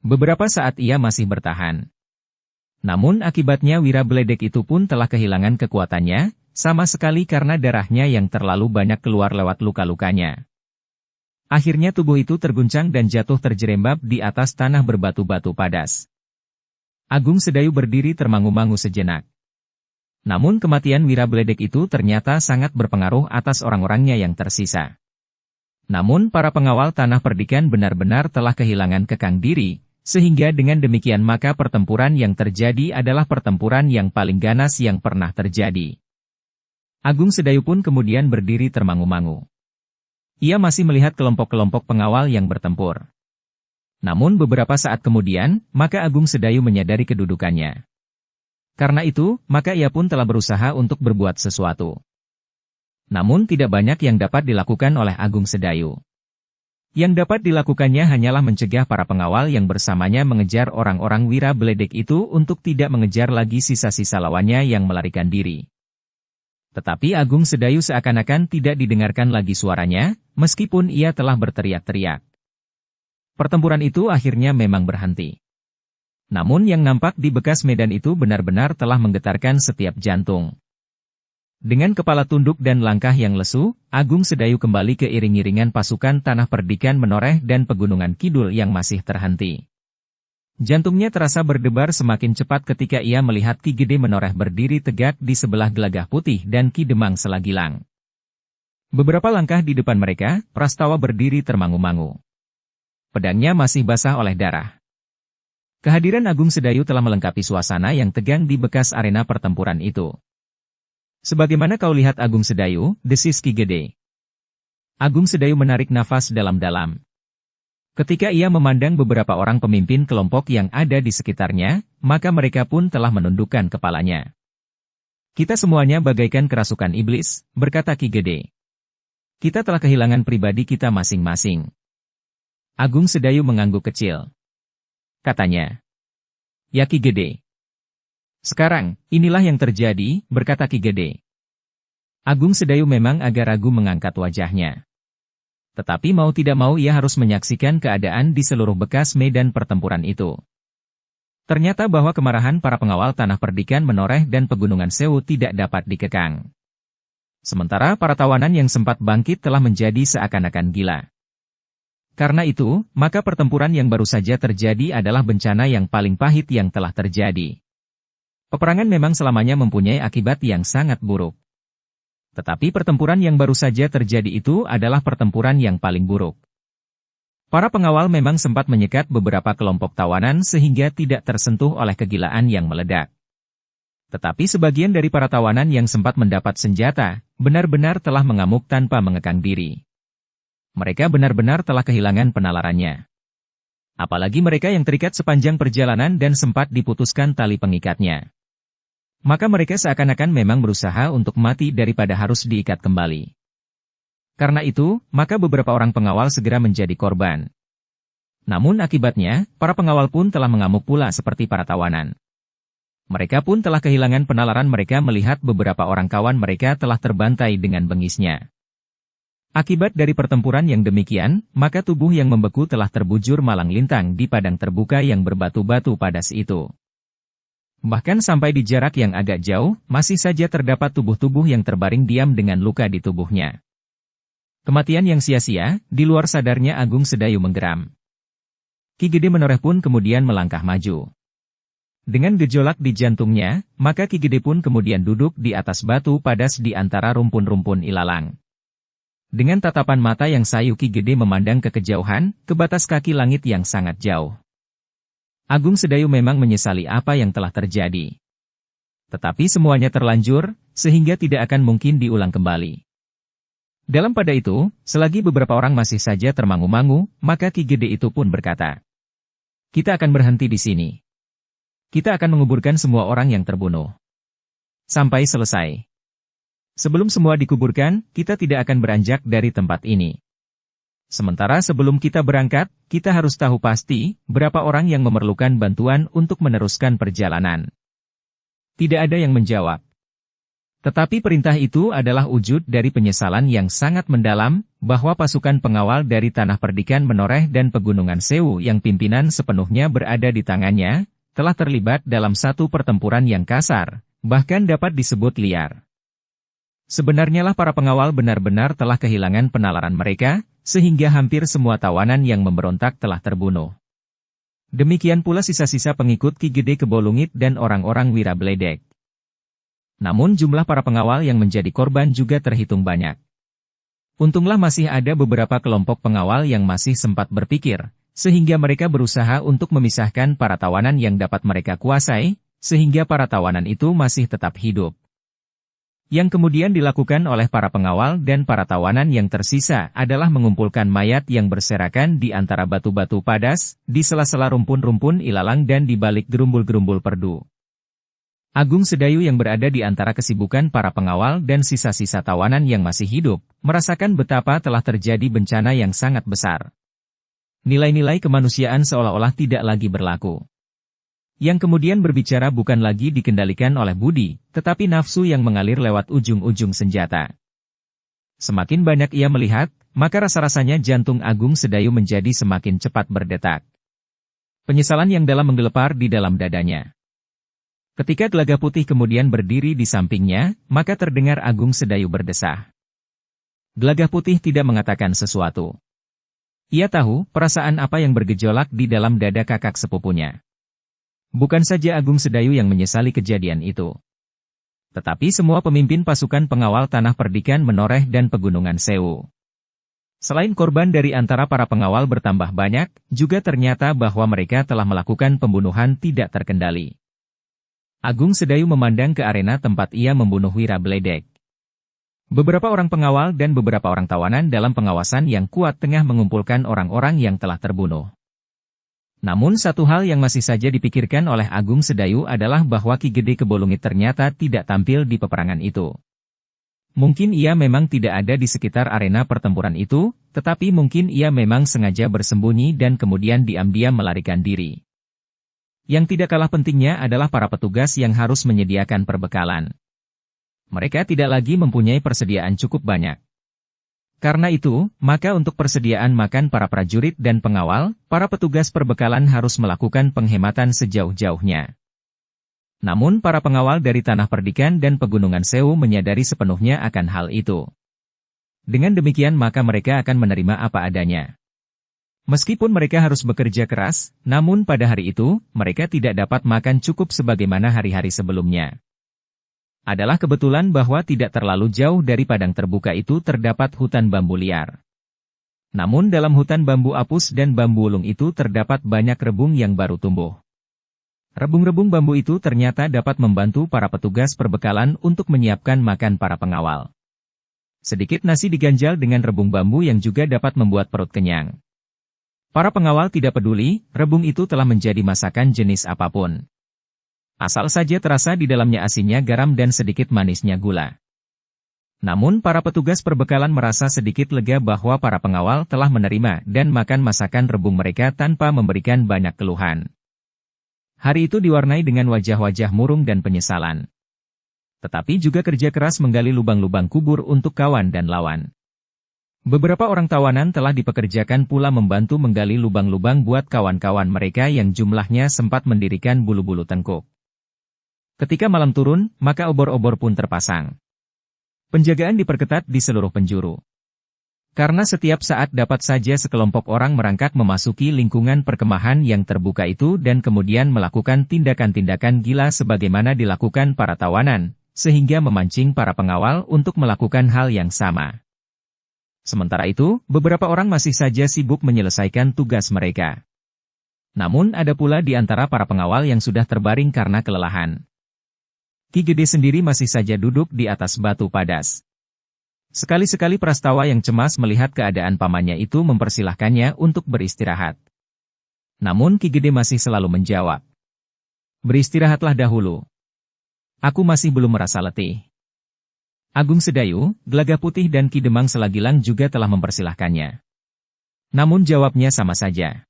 Speaker 1: Beberapa saat ia masih bertahan. Namun akibatnya Wirabledeg itu pun telah kehilangan kekuatannya, sama sekali karena darahnya yang terlalu banyak keluar lewat luka-lukanya. Akhirnya tubuh itu terguncang dan jatuh terjerembab di atas tanah berbatu-batu padas. Agung Sedayu berdiri termangu-mangu sejenak. Namun kematian Wirabledeg itu ternyata sangat berpengaruh atas orang-orangnya yang tersisa. Namun para pengawal tanah perdikan benar-benar telah kehilangan kekang diri, sehingga dengan demikian maka pertempuran yang terjadi adalah pertempuran yang paling ganas yang pernah terjadi. Agung Sedayu pun kemudian berdiri termangu-mangu. Ia masih melihat kelompok-kelompok pengawal yang bertempur. Namun beberapa saat kemudian, maka Agung Sedayu menyadari kedudukannya. Karena itu, maka ia pun telah berusaha untuk berbuat sesuatu. Namun tidak banyak yang dapat dilakukan oleh Agung Sedayu. Yang dapat dilakukannya hanyalah mencegah para pengawal yang bersamanya mengejar orang-orang Wirabledeg itu untuk tidak mengejar lagi sisa-sisa lawannya yang melarikan diri. Tetapi Agung Sedayu seakan-akan tidak didengarkan lagi suaranya, meskipun ia telah berteriak-teriak. Pertempuran itu akhirnya memang berhenti. Namun yang nampak di bekas medan itu benar-benar telah menggetarkan setiap jantung. Dengan kepala tunduk dan langkah yang lesu, Agung Sedayu kembali ke iring-iringan pasukan tanah perdikan menoreh dan pegunungan kidul yang masih terhenti. Jantungnya terasa berdebar semakin cepat ketika ia melihat Ki Gede menoreh berdiri tegak di sebelah Gelagah Putih dan Ki Demang Selagilang. Beberapa langkah di depan mereka, Prastawa berdiri termangu-mangu. Pedangnya masih basah oleh darah. Kehadiran Agung Sedayu telah melengkapi suasana yang tegang di bekas arena pertempuran itu. Sebagaimana kau lihat Agung Sedayu, desis Ki Gede. Agung Sedayu menarik nafas dalam-dalam. Ketika ia memandang beberapa orang pemimpin kelompok yang ada di sekitarnya, maka mereka pun telah menundukkan kepalanya. Kita semuanya bagaikan kerasukan iblis, berkata Ki Gede. Kita telah kehilangan pribadi kita masing-masing. Agung Sedayu mengangguk kecil. Katanya. Ya Ki Gede. Sekarang, inilah yang terjadi, berkata Ki Gede. Agung Sedayu memang agak ragu mengangkat wajahnya. Tetapi mau tidak mau ia harus menyaksikan keadaan di seluruh bekas medan pertempuran itu. Ternyata bahwa kemarahan para pengawal tanah perdikan menoreh dan pegunungan Sewu tidak dapat dikekang. Sementara para tawanan yang sempat bangkit telah menjadi seakan-akan gila. Karena itu, maka pertempuran yang baru saja terjadi adalah bencana yang paling pahit yang telah terjadi. Peperangan memang selamanya mempunyai akibat yang sangat buruk. Tetapi pertempuran yang baru saja terjadi itu adalah pertempuran yang paling buruk. Para pengawal memang sempat menyekat beberapa kelompok tawanan sehingga tidak tersentuh oleh kegilaan yang meledak. Tetapi sebagian dari para tawanan yang sempat mendapat senjata, benar-benar telah mengamuk tanpa mengekang diri. Mereka benar-benar telah kehilangan penalarannya. Apalagi mereka yang terikat sepanjang perjalanan dan sempat diputuskan tali pengikatnya. Maka mereka seakan-akan memang berusaha untuk mati daripada harus diikat kembali. Karena itu, maka beberapa orang pengawal segera menjadi korban. Namun akibatnya, para pengawal pun telah mengamuk pula seperti para tawanan. Mereka pun telah kehilangan penalaran mereka melihat beberapa orang kawan mereka telah terbantai dengan bengisnya. Akibat dari pertempuran yang demikian, maka tubuh yang membeku telah terbujur malang-lintang di padang terbuka yang berbatu-batu padas itu. Bahkan sampai di jarak yang agak jauh, masih saja terdapat tubuh-tubuh yang terbaring diam dengan luka di tubuhnya. Kematian yang sia-sia, di luar sadarnya Agung Sedayu menggeram. Ki Gede menoleh pun kemudian melangkah maju. Dengan gejolak di jantungnya, maka Ki Gede pun kemudian duduk di atas batu padas di antara rumpun-rumpun ilalang. Dengan tatapan mata yang sayu Ki Gede memandang ke kejauhan, ke batas kaki langit yang sangat jauh. Agung Sedayu memang menyesali apa yang telah terjadi. Tetapi semuanya terlanjur, sehingga tidak akan mungkin diulang kembali. Dalam pada itu, selagi beberapa orang masih saja termangu-mangu, maka Ki Gede itu pun berkata, "Kita akan berhenti di sini. Kita akan menguburkan semua orang yang terbunuh. Sampai selesai. Sebelum semua dikuburkan, kita tidak akan beranjak dari tempat ini. Sementara sebelum kita berangkat, kita harus tahu pasti, berapa orang yang memerlukan bantuan untuk meneruskan perjalanan." Tidak ada yang menjawab. Tetapi perintah itu adalah wujud dari penyesalan yang sangat mendalam, bahwa pasukan pengawal dari Tanah Perdikan Menoreh dan Pegunungan Sewu yang pimpinan sepenuhnya berada di tangannya, telah terlibat dalam satu pertempuran yang kasar, bahkan dapat disebut liar. Sebenarnya lah para pengawal benar-benar telah kehilangan penalaran mereka, sehingga hampir semua tawanan yang memberontak telah terbunuh. Demikian pula sisa-sisa pengikut Ki Gede Kebolungit dan orang-orang Wirabledek. Namun jumlah para pengawal yang menjadi korban juga terhitung banyak. Untunglah masih ada beberapa kelompok pengawal yang masih sempat berpikir, sehingga mereka berusaha untuk memisahkan para tawanan yang dapat mereka kuasai, sehingga para tawanan itu masih tetap hidup. Yang kemudian dilakukan oleh para pengawal dan para tawanan yang tersisa adalah mengumpulkan mayat yang berserakan di antara batu-batu padas, di sela-sela rumpun-rumpun ilalang dan di balik gerumbul-gerumbul perdu. Agung Sedayu yang berada di antara kesibukan para pengawal dan sisa-sisa tawanan yang masih hidup, merasakan betapa telah terjadi bencana yang sangat besar. Nilai-nilai kemanusiaan seolah-olah tidak lagi berlaku. Yang kemudian berbicara bukan lagi dikendalikan oleh budi, tetapi nafsu yang mengalir lewat ujung-ujung senjata. Semakin banyak ia melihat, maka rasa-rasanya jantung Agung Sedayu menjadi semakin cepat berdetak. Penyesalan yang dalam menggelepar di dalam dadanya. Ketika Gelagah Putih kemudian berdiri di sampingnya, maka terdengar Agung Sedayu berdesah. Gelagah Putih tidak mengatakan sesuatu. Ia tahu perasaan apa yang bergejolak di dalam dada kakak sepupunya. Bukan saja Agung Sedayu yang menyesali kejadian itu. Tetapi semua pemimpin pasukan pengawal Tanah Perdikan Menoreh dan Pegunungan Sewu. Selain korban dari antara para pengawal bertambah banyak, juga ternyata bahwa mereka telah melakukan pembunuhan tidak terkendali. Agung Sedayu memandang ke arena tempat ia membunuh Wirabledek. Beberapa orang pengawal dan beberapa orang tawanan dalam pengawasan yang kuat tengah mengumpulkan orang-orang yang telah terbunuh. Namun satu hal yang masih saja dipikirkan oleh Agung Sedayu adalah bahwa Ki Gede Kebolungit ternyata tidak tampil di peperangan itu. Mungkin ia memang tidak ada di sekitar arena pertempuran itu, tetapi mungkin ia memang sengaja bersembunyi dan kemudian diam-diam melarikan diri. Yang tidak kalah pentingnya adalah para petugas yang harus menyediakan perbekalan. Mereka tidak lagi mempunyai persediaan cukup banyak. Karena itu, maka untuk persediaan makan para prajurit dan pengawal, para petugas perbekalan harus melakukan penghematan sejauh-jauhnya. Namun para pengawal dari Tanah Perdikan dan Pegunungan Sewu menyadari sepenuhnya akan hal itu. Dengan demikian maka mereka akan menerima apa adanya. Meskipun mereka harus bekerja keras, namun pada hari itu, mereka tidak dapat makan cukup sebagaimana hari-hari sebelumnya. Adalah kebetulan bahwa tidak terlalu jauh dari padang terbuka itu terdapat hutan bambu liar. Namun dalam hutan bambu apus dan bambu ulung itu terdapat banyak rebung yang baru tumbuh. Rebung-rebung bambu itu ternyata dapat membantu para petugas perbekalan untuk menyiapkan makan para pengawal. Sedikit nasi diganjal dengan rebung bambu yang juga dapat membuat perut kenyang. Para pengawal tidak peduli, rebung itu telah menjadi masakan jenis apapun. Asal saja terasa di dalamnya asinnya garam dan sedikit manisnya gula. Namun para petugas perbekalan merasa sedikit lega bahwa para pengawal telah menerima dan makan masakan rebung mereka tanpa memberikan banyak keluhan. Hari itu diwarnai dengan wajah-wajah murung dan penyesalan. Tetapi juga kerja keras menggali lubang-lubang kubur untuk kawan dan lawan. Beberapa orang tawanan telah dipekerjakan pula membantu menggali lubang-lubang buat kawan-kawan mereka yang jumlahnya sempat mendirikan bulu-bulu tengkuk. Ketika malam turun, maka obor-obor pun terpasang. Penjagaan diperketat di seluruh penjuru. Karena setiap saat dapat saja sekelompok orang merangkak memasuki lingkungan perkemahan yang terbuka itu dan kemudian melakukan tindakan-tindakan gila sebagaimana dilakukan para tawanan, sehingga memancing para pengawal untuk melakukan hal yang sama. Sementara itu, beberapa orang masih saja sibuk menyelesaikan tugas mereka. Namun ada pula di antara para pengawal yang sudah terbaring karena kelelahan. Ki Gede sendiri masih saja duduk di atas batu padas. Sekali-sekali Prastawa yang cemas melihat keadaan pamannya itu mempersilahkannya untuk beristirahat. Namun Ki Gede masih selalu menjawab, "Beristirahatlah dahulu. Aku masih belum merasa letih." Agung Sedayu, Gelagah Putih dan Ki Demang Selagilang juga telah mempersilahkannya. Namun jawabnya sama saja.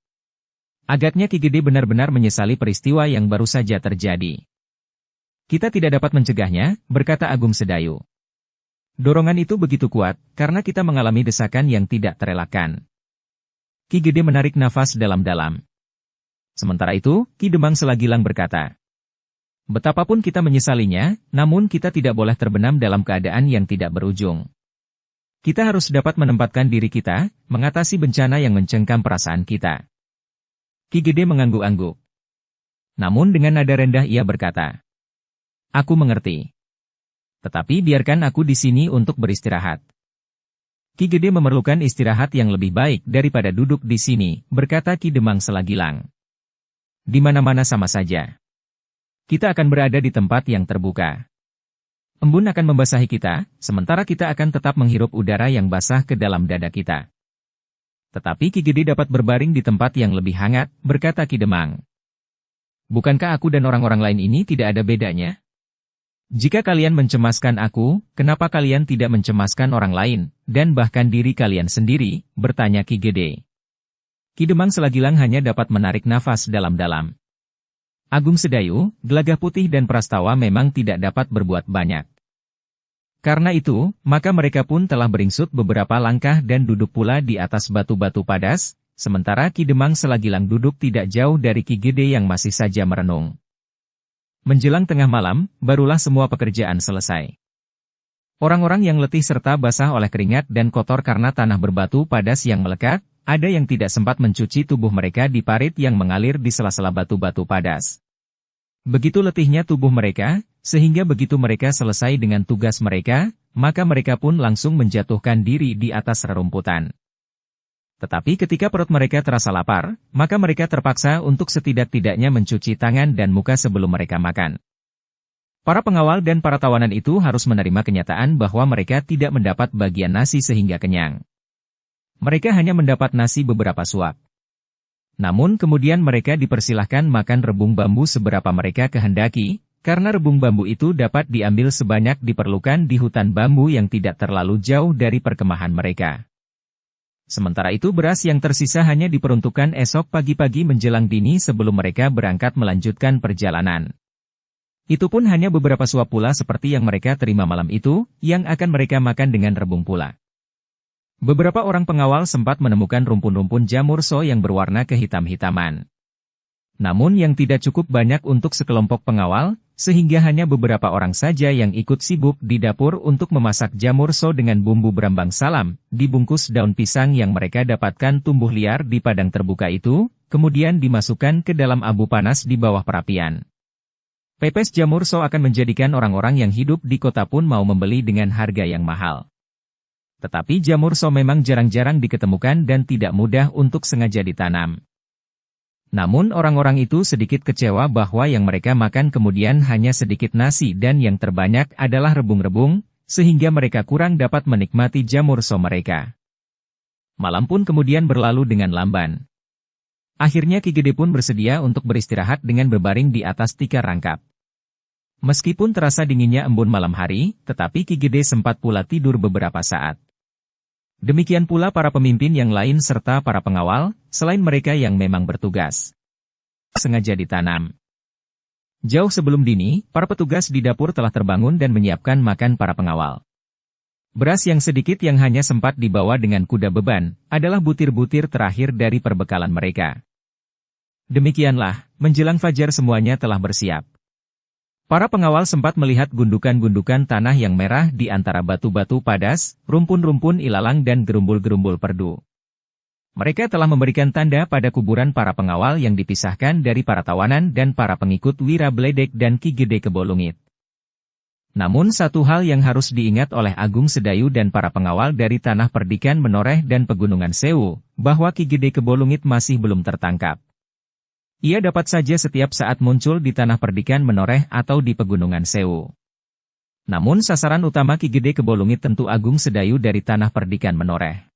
Speaker 1: Agaknya Ki Gede benar-benar menyesali peristiwa yang baru saja terjadi. "Kita tidak dapat mencegahnya," berkata Agung Sedayu. "Dorongan itu begitu kuat, karena kita mengalami desakan yang tidak terelakkan." Ki Gede menarik nafas dalam-dalam. Sementara itu, Ki Demang Selagilang berkata, "Betapapun kita menyesalinya, namun kita tidak boleh terbenam dalam keadaan yang tidak berujung. Kita harus dapat menempatkan diri kita, mengatasi bencana yang mencengkam perasaan kita." Ki Gede mengangguk-angguk. Namun dengan nada rendah ia berkata, "Aku mengerti. Tetapi biarkan aku di sini untuk beristirahat." "Ki Gede memerlukan istirahat yang lebih baik daripada duduk di sini," berkata Ki Demang Selagilang. "Di mana-mana sama saja. Kita akan berada di tempat yang terbuka. Embun akan membasahi kita, sementara kita akan tetap menghirup udara yang basah ke dalam dada kita. Tetapi Ki Gede dapat berbaring di tempat yang lebih hangat," berkata Ki Demang. "Bukankah aku dan orang-orang lain ini tidak ada bedanya? Jika kalian mencemaskan aku, kenapa kalian tidak mencemaskan orang lain, dan bahkan diri kalian sendiri?" bertanya Ki Gede. Ki Demang Selagilang hanya dapat menarik nafas dalam-dalam. Agung Sedayu, Gelagah Putih dan Prastawa memang tidak dapat berbuat banyak. Karena itu, maka mereka pun telah beringsut beberapa langkah dan duduk pula di atas batu-batu padas, sementara Ki Demang Selagilang duduk tidak jauh dari Ki Gede yang masih saja merenung. Menjelang tengah malam, barulah semua pekerjaan selesai. Orang-orang yang letih serta basah oleh keringat dan kotor karena tanah berbatu padas yang melekat, ada yang tidak sempat mencuci tubuh mereka di parit yang mengalir di sela-sela batu-batu padas. Begitu letihnya tubuh mereka, sehingga begitu mereka selesai dengan tugas mereka, maka mereka pun langsung menjatuhkan diri di atas rerumputan. Tetapi ketika perut mereka terasa lapar, maka mereka terpaksa untuk setidak-tidaknya mencuci tangan dan muka sebelum mereka makan. Para pengawal dan para tawanan itu harus menerima kenyataan bahwa mereka tidak mendapat bagian nasi sehingga kenyang. Mereka hanya mendapat nasi beberapa suap. Namun kemudian mereka dipersilahkan makan rebung bambu seberapa mereka kehendaki, karena rebung bambu itu dapat diambil sebanyak diperlukan di hutan bambu yang tidak terlalu jauh dari perkemahan mereka. Sementara itu beras yang tersisa hanya diperuntukkan esok pagi-pagi menjelang dini sebelum mereka berangkat melanjutkan perjalanan. Itu pun hanya beberapa suap pula seperti yang mereka terima malam itu, yang akan mereka makan dengan rebung pula. Beberapa orang pengawal sempat menemukan rumpun-rumpun jamur so yang berwarna kehitam-hitaman. Namun yang tidak cukup banyak untuk sekelompok pengawal, sehingga hanya beberapa orang saja yang ikut sibuk di dapur untuk memasak jamur so dengan bumbu berambang salam, dibungkus daun pisang yang mereka dapatkan tumbuh liar di padang terbuka itu, kemudian dimasukkan ke dalam abu panas di bawah perapian. Pepes jamur so akan menjadikan orang-orang yang hidup di kota pun mau membeli dengan harga yang mahal. Tetapi jamur so memang jarang-jarang diketemukan dan tidak mudah untuk sengaja ditanam. Namun orang-orang itu sedikit kecewa bahwa yang mereka makan kemudian hanya sedikit nasi dan yang terbanyak adalah rebung-rebung, sehingga mereka kurang dapat menikmati jamur so mereka. Malam pun kemudian berlalu dengan lamban. Akhirnya Ki Gede pun bersedia untuk beristirahat dengan berbaring di atas tikar rangkap. Meskipun terasa dinginnya embun malam hari, tetapi Ki Gede sempat pula tidur beberapa saat. Demikian pula para pemimpin yang lain serta para pengawal, selain mereka yang memang bertugas sengaja ditanam. Jauh sebelum dini, para petugas di dapur telah terbangun dan menyiapkan makan para pengawal. Beras yang sedikit yang hanya sempat dibawa dengan kuda beban, adalah butir-butir terakhir dari perbekalan mereka. Demikianlah, menjelang fajar semuanya telah bersiap. Para pengawal sempat melihat gundukan-gundukan tanah yang merah di antara batu-batu padas, rumpun-rumpun ilalang dan gerumbul-gerumbul perdu. Mereka telah memberikan tanda pada kuburan para pengawal yang dipisahkan dari para tawanan dan para pengikut Wira Bledek dan Ki Gede Kebolungit. Namun satu hal yang harus diingat oleh Agung Sedayu dan para pengawal dari Tanah Perdikan Menoreh dan Pegunungan Sewu, bahwa Ki Gede Kebolungit masih belum tertangkap. Ia dapat saja setiap saat muncul di Tanah Perdikan Menoreh atau di Pegunungan Sewu. Namun sasaran utama Ki Gede Kebolungit tentu Agung Sedayu dari Tanah Perdikan Menoreh.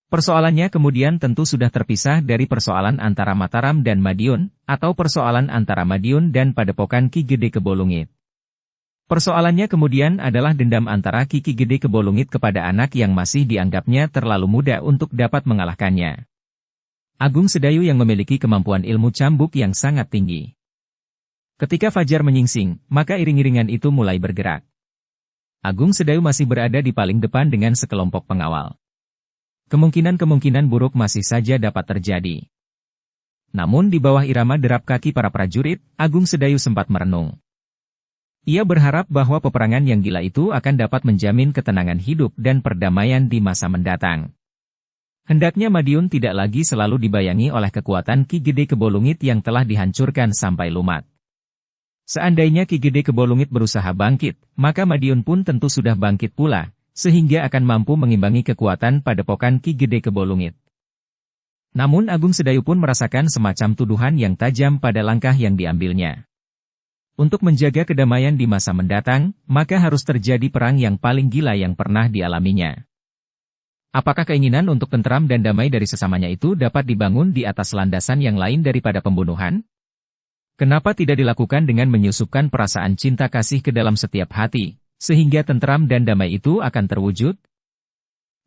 Speaker 1: Persoalannya kemudian tentu sudah terpisah dari persoalan antara Mataram dan Madiun, atau persoalan antara Madiun dan Padepokan Ki Gede Kebolungit. Persoalannya kemudian adalah dendam antara Ki Gede Kebolungit kepada anak yang masih dianggapnya terlalu muda untuk dapat mengalahkannya. Agung Sedayu yang memiliki kemampuan ilmu cambuk yang sangat tinggi. Ketika fajar menyingsing, maka iring-iringan itu mulai bergerak. Agung Sedayu masih berada di paling depan dengan sekelompok pengawal. Kemungkinan-kemungkinan buruk masih saja dapat terjadi. Namun di bawah irama derap kaki para prajurit, Agung Sedayu sempat merenung. Ia berharap bahwa peperangan yang gila itu akan dapat menjamin ketenangan hidup dan perdamaian di masa mendatang. Hendaknya Madiun tidak lagi selalu dibayangi oleh kekuatan Ki Gede Kebolungit yang telah dihancurkan sampai lumat. Seandainya Ki Gede Kebolungit berusaha bangkit, maka Madiun pun tentu sudah bangkit pula, sehingga akan mampu mengimbangi kekuatan Padepokan Ki Gede Kebolungit. Namun Agung Sedayu pun merasakan semacam tuduhan yang tajam pada langkah yang diambilnya. Untuk menjaga kedamaian di masa mendatang, maka harus terjadi perang yang paling gila yang pernah dialaminya. Apakah keinginan untuk tentram dan damai dari sesamanya itu dapat dibangun di atas landasan yang lain daripada pembunuhan? Kenapa tidak dilakukan dengan menyusupkan perasaan cinta kasih ke dalam setiap hati, sehingga tentram dan damai itu akan terwujud?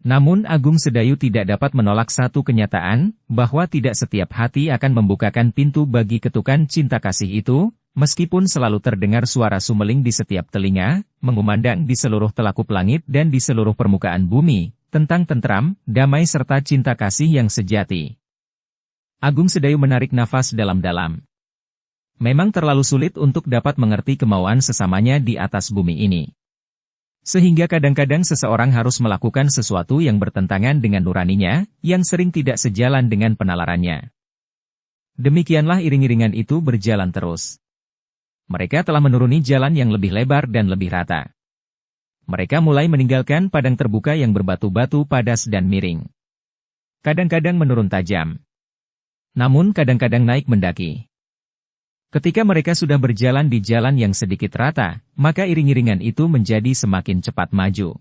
Speaker 1: Namun Agung Sedayu tidak dapat menolak satu kenyataan, bahwa tidak setiap hati akan membukakan pintu bagi ketukan cinta kasih itu, meskipun selalu terdengar suara sumeling di setiap telinga, mengumandang di seluruh telakup langit dan di seluruh permukaan bumi, tentang tentram, damai serta cinta kasih yang sejati. Agung Sedayu menarik nafas dalam-dalam. Memang terlalu sulit untuk dapat mengerti kemauan sesamanya di atas bumi ini. Sehingga kadang-kadang seseorang harus melakukan sesuatu yang bertentangan dengan nuraninya, yang sering tidak sejalan dengan penalarannya. Demikianlah iring-iringan itu berjalan terus. Mereka telah menuruni jalan yang lebih lebar dan lebih rata. Mereka mulai meninggalkan padang terbuka yang berbatu-batu padas dan miring. Kadang-kadang menurun tajam. Namun kadang-kadang naik mendaki. Ketika mereka sudah berjalan di jalan yang sedikit rata, maka iring-iringan itu menjadi semakin cepat maju.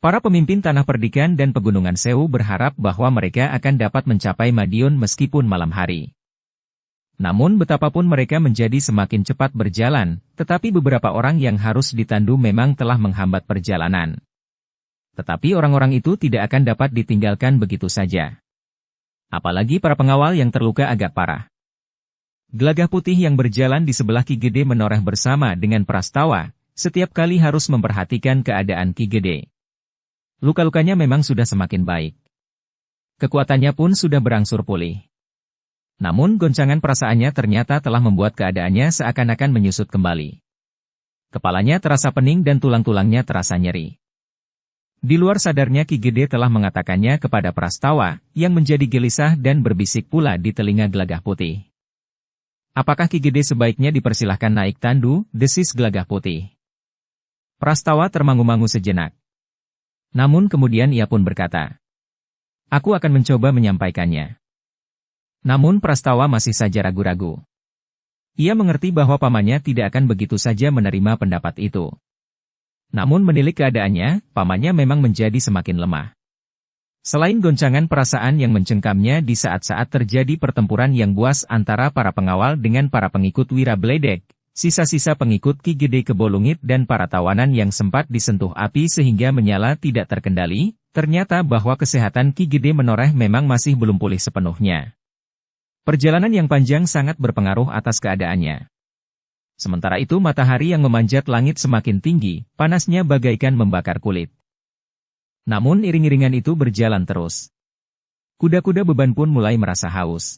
Speaker 1: Para pemimpin Tanah Perdikan dan Pegunungan Sewu berharap bahwa mereka akan dapat mencapai Madiun meskipun malam hari. Namun betapapun mereka menjadi semakin cepat berjalan, tetapi beberapa orang yang harus ditandu memang telah menghambat perjalanan. Tetapi orang-orang itu tidak akan dapat ditinggalkan begitu saja. Apalagi para pengawal yang terluka agak parah. Gelagah Putih yang berjalan di sebelah Ki Gede Menoreh bersama dengan Prastawa, setiap kali harus memperhatikan keadaan Ki Gede. Luka-lukanya memang sudah semakin baik. Kekuatannya pun sudah berangsur pulih. Namun goncangan perasaannya ternyata telah membuat keadaannya seakan-akan menyusut kembali. Kepalanya terasa pening dan tulang-tulangnya terasa nyeri. Di luar sadarnya Ki Gede telah mengatakannya kepada Prastawa, yang menjadi gelisah dan berbisik pula di telinga Gelagah Putih. Apakah Ki Gede sebaiknya dipersilahkan naik tandu, desis Gelagah Putih. Prastawa termangu-mangu sejenak. Namun kemudian ia pun berkata, "Aku akan mencoba menyampaikannya." Namun Prastawa masih saja ragu-ragu. Ia mengerti bahwa pamannya tidak akan begitu saja menerima pendapat itu. Namun menilik keadaannya, pamannya memang menjadi semakin lemah. Selain goncangan perasaan yang mencengkamnya di saat-saat terjadi pertempuran yang buas antara para pengawal dengan para pengikut Wira Bledek, sisa-sisa pengikut Ki Gede Kebolungit dan para tawanan yang sempat disentuh api sehingga menyala tidak terkendali, ternyata bahwa kesehatan Ki Gede Menoreh memang masih belum pulih sepenuhnya. Perjalanan yang panjang sangat berpengaruh atas keadaannya. Sementara itu matahari yang memanjat langit semakin tinggi, panasnya bagaikan membakar kulit. Namun iring-iringan itu berjalan terus. Kuda-kuda beban pun mulai merasa haus.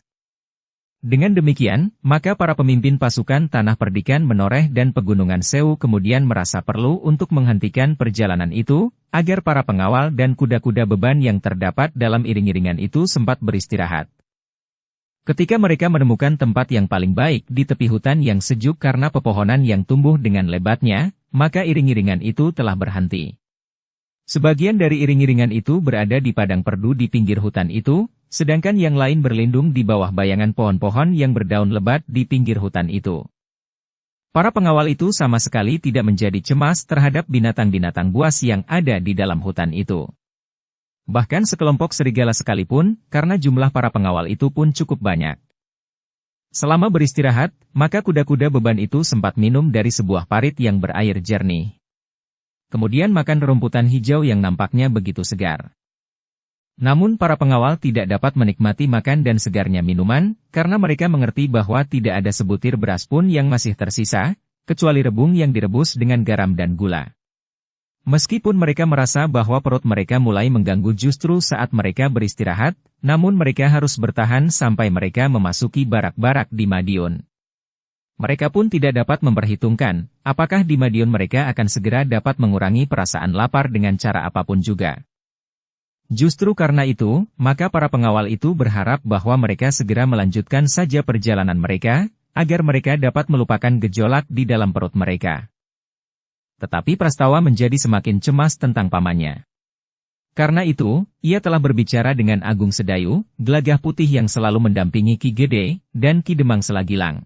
Speaker 1: Dengan demikian, maka para pemimpin pasukan Tanah Perdikan menoreh dan Pegunungan Sewu kemudian merasa perlu untuk menghentikan perjalanan itu, agar para pengawal dan kuda-kuda beban yang terdapat dalam iring-iringan itu sempat beristirahat. Ketika mereka menemukan tempat yang paling baik di tepi hutan yang sejuk karena pepohonan yang tumbuh dengan lebatnya, maka iring-iringan itu telah berhenti. Sebagian dari iring-iringan itu berada di padang perdu di pinggir hutan itu, sedangkan yang lain berlindung di bawah bayangan pohon-pohon yang berdaun lebat di pinggir hutan itu. Para pengawal itu sama sekali tidak menjadi cemas terhadap binatang-binatang buas yang ada di dalam hutan itu. Bahkan sekelompok serigala sekalipun, karena jumlah para pengawal itu pun cukup banyak. Selama beristirahat, maka kuda-kuda beban itu sempat minum dari sebuah parit yang berair jernih. Kemudian makan rumputan hijau yang nampaknya begitu segar. Namun para pengawal tidak dapat menikmati makan dan segarnya minuman, karena mereka mengerti bahwa tidak ada sebutir beras pun yang masih tersisa, kecuali rebung yang direbus dengan garam dan gula. Meskipun mereka merasa bahwa perut mereka mulai mengganggu justru saat mereka beristirahat, namun mereka harus bertahan sampai mereka memasuki barak-barak di Madiun. Mereka pun tidak dapat memperhitungkan, apakah di Madiun mereka akan segera dapat mengurangi perasaan lapar dengan cara apapun juga. Justru karena itu, maka para pengawal itu berharap bahwa mereka segera melanjutkan saja perjalanan mereka, agar mereka dapat melupakan gejolak di dalam perut mereka. Tetapi Prastawa menjadi semakin cemas tentang pamannya. Karena itu, ia telah berbicara dengan Agung Sedayu, Gelagah Putih yang selalu mendampingi Ki Gede, dan Ki Demang Selagilang.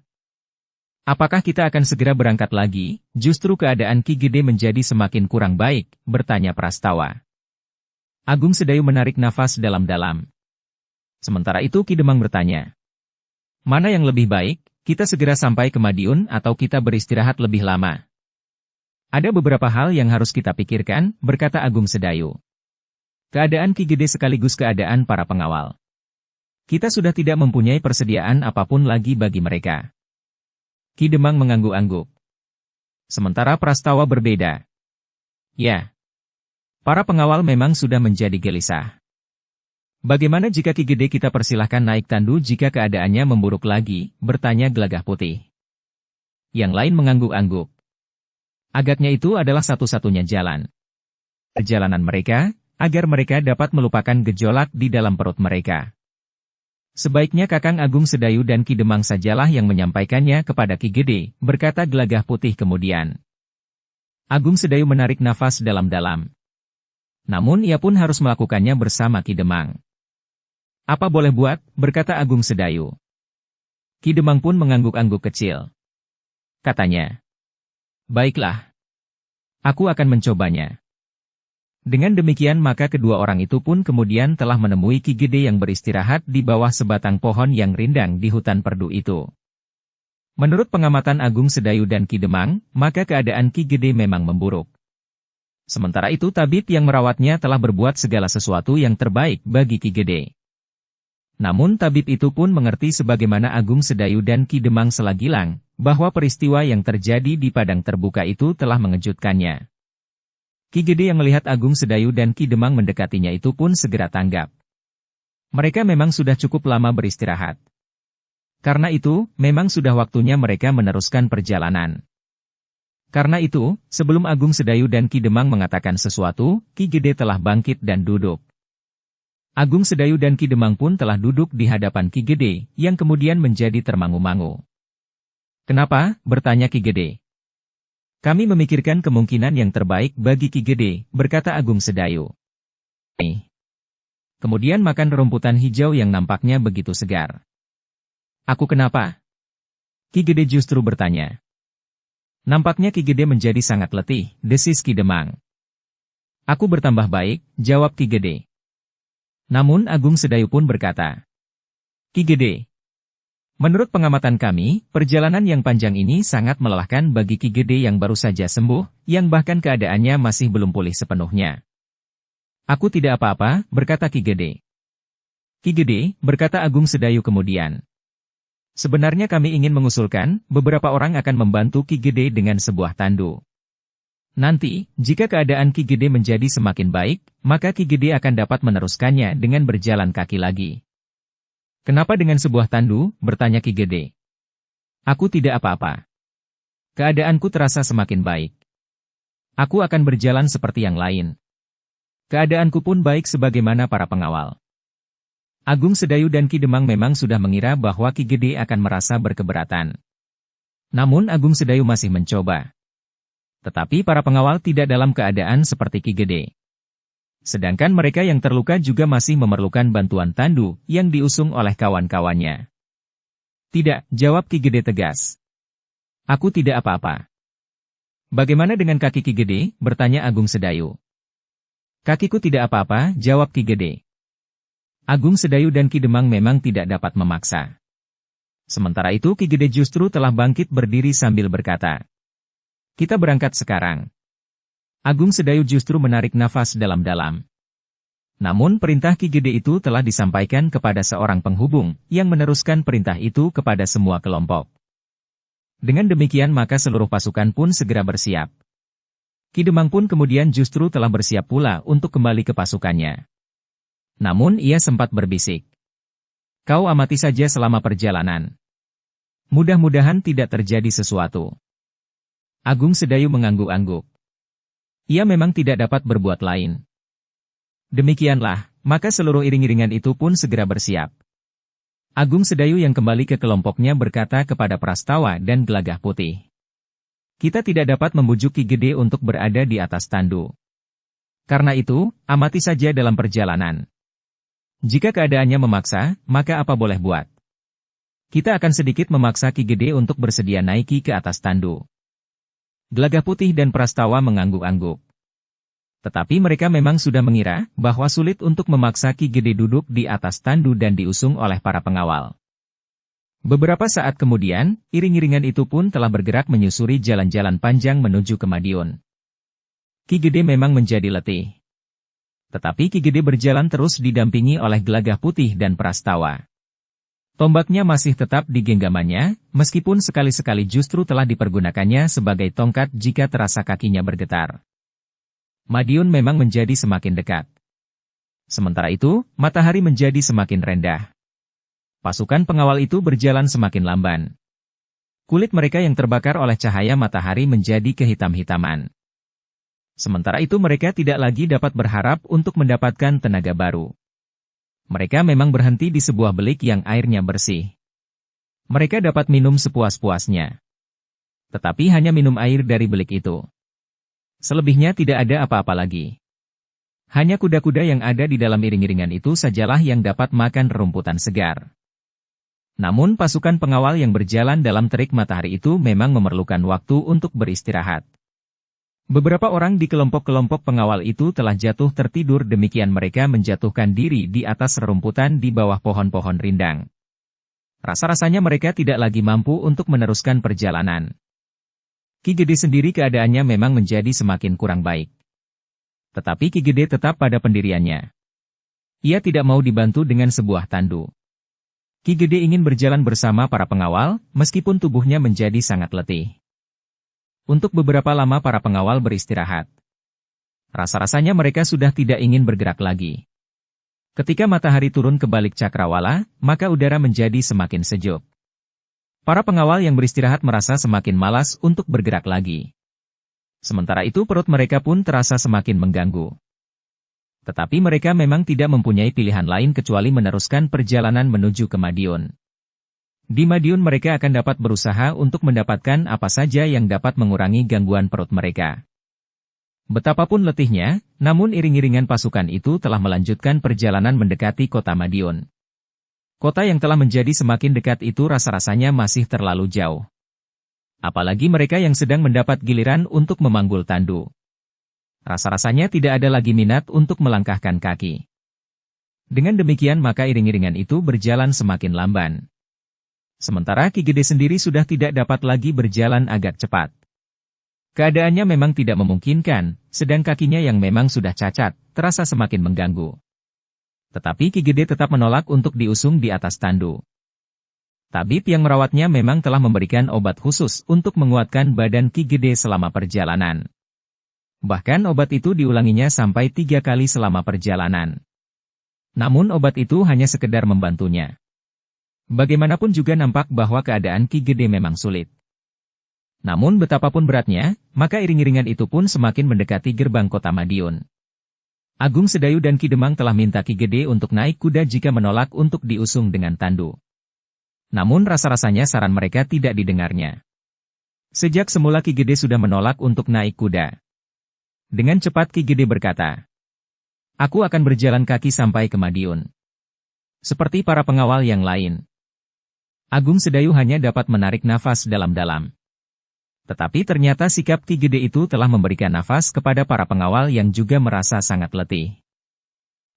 Speaker 1: Apakah kita akan segera berangkat lagi? Justru keadaan Ki Gede menjadi semakin kurang baik, bertanya Prastawa. Agung Sedayu menarik nafas dalam-dalam. Sementara itu Ki Demang bertanya. Mana yang lebih baik, kita segera sampai ke Madiun atau kita beristirahat lebih lama? Ada beberapa hal yang harus kita pikirkan, berkata Agung Sedayu. Keadaan Ki Gede sekaligus keadaan para pengawal. Kita sudah tidak mempunyai persediaan apapun lagi bagi mereka. Ki Demang mengangguk-angguk. Sementara Prastawa berbeda. Ya. Para pengawal memang sudah menjadi gelisah. Bagaimana jika Ki Gede kita persilahkan naik tandu jika keadaannya memburuk lagi, bertanya Gelagah Putih. Yang lain mengangguk-angguk. Agaknya itu adalah satu-satunya jalan. Perjalanan mereka, agar mereka dapat melupakan gejolak di dalam perut mereka. Sebaiknya Kakang Agung Sedayu dan Ki Demang sajalah yang menyampaikannya kepada Ki Gede, berkata Gelagah Putih kemudian. Agung Sedayu menarik nafas dalam-dalam. Namun ia pun harus melakukannya bersama Ki Demang. Apa boleh buat, berkata Agung Sedayu. Ki Demang pun mengangguk-angguk kecil. Katanya. Baiklah. Aku akan mencobanya. Dengan demikian maka kedua orang itu pun kemudian telah menemui Ki Gede yang beristirahat di bawah sebatang pohon yang rindang di hutan perdu itu. Menurut pengamatan Agung Sedayu dan Ki Demang, maka keadaan Ki Gede memang memburuk. Sementara itu tabib yang merawatnya telah berbuat segala sesuatu yang terbaik bagi Ki Gede. Namun tabib itu pun mengerti sebagaimana Agung Sedayu dan Ki Demang Selagilang, bahwa peristiwa yang terjadi di padang terbuka itu telah mengejutkannya. Ki Gede yang melihat Agung Sedayu dan Ki Demang mendekatinya itu pun segera tanggap. Mereka memang sudah cukup lama beristirahat. Karena itu, memang sudah waktunya mereka meneruskan perjalanan. Karena itu, sebelum Agung Sedayu dan Ki Demang mengatakan sesuatu, Ki Gede telah bangkit dan duduk. Agung Sedayu dan Ki Demang pun telah duduk di hadapan Ki Gede, yang kemudian menjadi termangu-mangu. Kenapa? Bertanya Ki Gede. Kami memikirkan kemungkinan yang terbaik bagi Ki Gede, berkata Agung Sedayu. Kemudian makan rumputan hijau yang nampaknya begitu segar. Aku kenapa? Ki Gede justru bertanya. Nampaknya Ki Gede menjadi sangat letih, desis Ki Demang. Aku bertambah baik, jawab Ki Gede. Namun Agung Sedayu pun berkata. Ki Gede. Menurut pengamatan kami, perjalanan yang panjang ini sangat melelahkan bagi Ki Gede yang baru saja sembuh, yang bahkan keadaannya masih belum pulih sepenuhnya. Aku tidak apa-apa, berkata Ki Gede. Ki Gede, berkata Agung Sedayu kemudian. Sebenarnya kami ingin mengusulkan, beberapa orang akan membantu Ki Gede dengan sebuah tandu. Nanti, jika keadaan Ki Gede menjadi semakin baik, maka Ki Gede akan dapat meneruskannya dengan berjalan kaki lagi. Kenapa dengan sebuah tandu? Bertanya Ki Gede. Aku tidak apa-apa. Keadaanku terasa semakin baik. Aku akan berjalan seperti yang lain. Keadaanku pun baik sebagaimana para pengawal. Agung Sedayu dan Ki Demang memang sudah mengira bahwa Ki Gede akan merasa berkeberatan. Namun Agung Sedayu masih mencoba. Tetapi para pengawal tidak dalam keadaan seperti Ki Gede. Sedangkan mereka yang terluka juga masih memerlukan bantuan tandu yang diusung oleh kawan-kawannya. Tidak, jawab Ki Gede tegas. Aku tidak apa-apa. Bagaimana dengan kaki Ki Gede? Bertanya Agung Sedayu. Kakiku tidak apa-apa, jawab Ki Gede. Agung Sedayu dan Ki Demang memang tidak dapat memaksa. Sementara itu Ki Gede justru telah bangkit berdiri sambil berkata, kita berangkat sekarang. Agung Sedayu justru menarik nafas dalam-dalam. Namun perintah Ki Gede itu telah disampaikan kepada seorang penghubung, yang meneruskan perintah itu kepada semua kelompok. Dengan demikian maka seluruh pasukan pun segera bersiap. Ki Demang pun kemudian justru telah bersiap pula untuk kembali ke pasukannya. Namun ia sempat berbisik. Kau amati saja selama perjalanan. Mudah-mudahan tidak terjadi sesuatu. Agung Sedayu mengangguk-angguk. Ia memang tidak dapat berbuat lain. Demikianlah, maka seluruh iring-iringan itu pun segera bersiap. Agung Sedayu yang kembali ke kelompoknya berkata kepada Prastawa dan Gelagah Putih. Kita tidak dapat membujuk Ki Gede untuk berada di atas tandu. Karena itu, amati saja dalam perjalanan. Jika keadaannya memaksa, maka apa boleh buat. Kita akan sedikit memaksa Ki Gede untuk bersedia naiki ke atas tandu. Gelagah Putih dan Prastawa mengangguk-angguk. Tetapi mereka memang sudah mengira bahwa sulit untuk memaksa Ki Gede duduk di atas tandu dan diusung oleh para pengawal. Beberapa saat kemudian, iring-iringan itu pun telah bergerak menyusuri jalan-jalan panjang menuju ke Madiun. Ki Gede memang menjadi letih. Tetapi Ki Gede berjalan terus didampingi oleh Gelagah Putih dan Prastawa. Tombaknya masih tetap di genggamannya, meskipun sekali-sekali justru telah dipergunakannya sebagai tongkat jika terasa kakinya bergetar. Madiun memang menjadi semakin dekat. Sementara itu, matahari menjadi semakin rendah. Pasukan pengawal itu berjalan semakin lamban. Kulit mereka yang terbakar oleh cahaya matahari menjadi kehitam-hitaman. Sementara itu mereka tidak lagi dapat berharap untuk mendapatkan tenaga baru. Mereka memang berhenti di sebuah belik yang airnya bersih. Mereka dapat minum sepuas-puasnya. Tetapi hanya minum air dari belik itu. Selebihnya tidak ada apa-apa lagi. Hanya kuda-kuda yang ada di dalam iring-iringan itu sajalah yang dapat makan rumputan segar. Namun pasukan pengawal yang berjalan dalam terik matahari itu memang memerlukan waktu untuk beristirahat. Beberapa orang di kelompok-kelompok pengawal itu telah jatuh tertidur, demikian mereka menjatuhkan diri di atas rerumputan di bawah pohon-pohon rindang. Rasa-rasanya mereka tidak lagi mampu untuk meneruskan perjalanan. Ki Gede sendiri keadaannya memang menjadi semakin kurang baik. Tetapi Ki Gede tetap pada pendiriannya. Ia tidak mau dibantu dengan sebuah tandu. Ki Gede ingin berjalan bersama para pengawal, meskipun tubuhnya menjadi sangat letih. Untuk beberapa lama para pengawal beristirahat. Rasa-rasanya mereka sudah tidak ingin bergerak lagi. Ketika matahari turun ke balik cakrawala, maka udara menjadi semakin sejuk. Para pengawal yang beristirahat merasa semakin malas untuk bergerak lagi. Sementara itu perut mereka pun terasa semakin mengganggu. Tetapi mereka memang tidak mempunyai pilihan lain kecuali meneruskan perjalanan menuju ke Madiun. Di Madiun mereka akan dapat berusaha untuk mendapatkan apa saja yang dapat mengurangi gangguan perut mereka. Betapapun letihnya, namun iring-iringan pasukan itu telah melanjutkan perjalanan mendekati kota Madiun. Kota yang telah menjadi semakin dekat itu rasa-rasanya masih terlalu jauh. Apalagi mereka yang sedang mendapat giliran untuk memanggul tandu. Rasa-rasanya tidak ada lagi minat untuk melangkahkan kaki. Dengan demikian maka iring-iringan itu berjalan semakin lamban. Sementara Ki Gede sendiri sudah tidak dapat lagi berjalan agak cepat. Keadaannya memang tidak memungkinkan, sedang kakinya yang memang sudah cacat, terasa semakin mengganggu. Tetapi Ki Gede tetap menolak untuk diusung di atas tandu. Tabib yang merawatnya memang telah memberikan obat khusus untuk menguatkan badan Ki Gede selama perjalanan. Bahkan obat itu diulanginya sampai 3 kali selama perjalanan. Namun obat itu hanya sekedar membantunya. Bagaimanapun juga nampak bahwa keadaan Ki Gede memang sulit. Namun betapapun beratnya, maka iring-iringan itu pun semakin mendekati gerbang kota Madiun. Agung Sedayu dan Ki Demang telah minta Ki Gede untuk naik kuda jika menolak untuk diusung dengan tandu. Namun rasa-rasanya saran mereka tidak didengarnya. Sejak semula Ki Gede sudah menolak untuk naik kuda. Dengan cepat Ki Gede berkata, "Aku akan berjalan kaki sampai ke Madiun." Seperti para pengawal yang lain, Agung Sedayu hanya dapat menarik nafas dalam-dalam. Tetapi ternyata sikap Ki Gede itu telah memberikan nafas kepada para pengawal yang juga merasa sangat letih.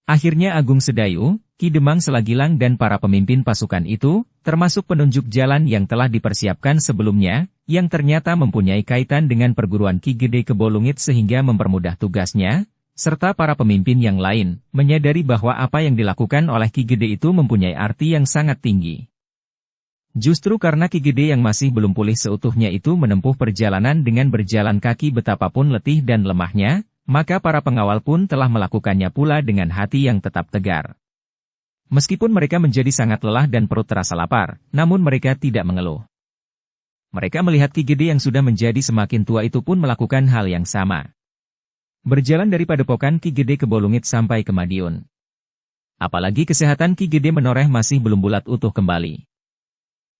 Speaker 1: Akhirnya Agung Sedayu, Ki Demang Selagilang dan para pemimpin pasukan itu, termasuk penunjuk jalan yang telah dipersiapkan sebelumnya, yang ternyata mempunyai kaitan dengan perguruan Ki Gede Kebolungit sehingga mempermudah tugasnya, serta para pemimpin yang lain, menyadari bahwa apa yang dilakukan oleh Ki Gede itu mempunyai arti yang sangat tinggi. Justru karena Ki Gede yang masih belum pulih seutuhnya itu menempuh perjalanan dengan berjalan kaki betapapun letih dan lemahnya, maka para pengawal pun telah melakukannya pula dengan hati yang tetap tegar. Meskipun mereka menjadi sangat lelah dan perut terasa lapar, namun mereka tidak mengeluh. Mereka melihat Ki Gede yang sudah menjadi semakin tua itu pun melakukan hal yang sama. Berjalan dari Padepokan Ki Gede Kebolungit sampai ke Madiun. Apalagi kesehatan Ki Gede Menoreh masih belum bulat utuh kembali.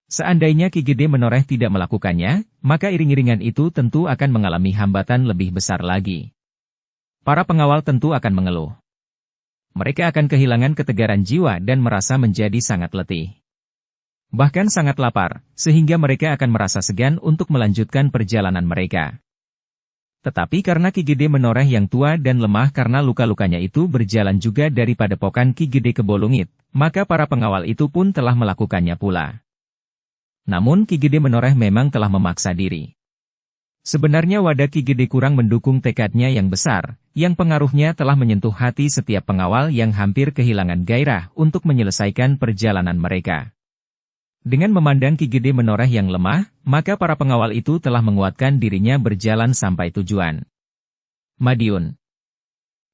Speaker 1: Seandainya Ki Gede Menoreh tidak melakukannya, maka iring-iringan itu tentu akan mengalami hambatan lebih besar lagi. Para pengawal tentu akan mengeluh. Mereka akan kehilangan ketegaran jiwa dan merasa menjadi sangat letih. Bahkan sangat lapar, sehingga mereka akan merasa segan untuk melanjutkan perjalanan mereka. Tetapi karena Ki Gede Menoreh yang tua dan lemah karena luka-lukanya itu berjalan juga dari Padepokan Ki Gede Kebolungit, maka para pengawal itu pun telah melakukannya pula. Namun Ki Gede Menoreh memang telah memaksa diri. Sebenarnya wadah Ki Gede kurang mendukung tekadnya yang besar, yang pengaruhnya telah menyentuh hati setiap pengawal yang hampir kehilangan gairah untuk menyelesaikan perjalanan mereka. Dengan memandang Ki Gede Menoreh yang lemah, maka para pengawal itu telah menguatkan dirinya berjalan sampai tujuan. Madiun.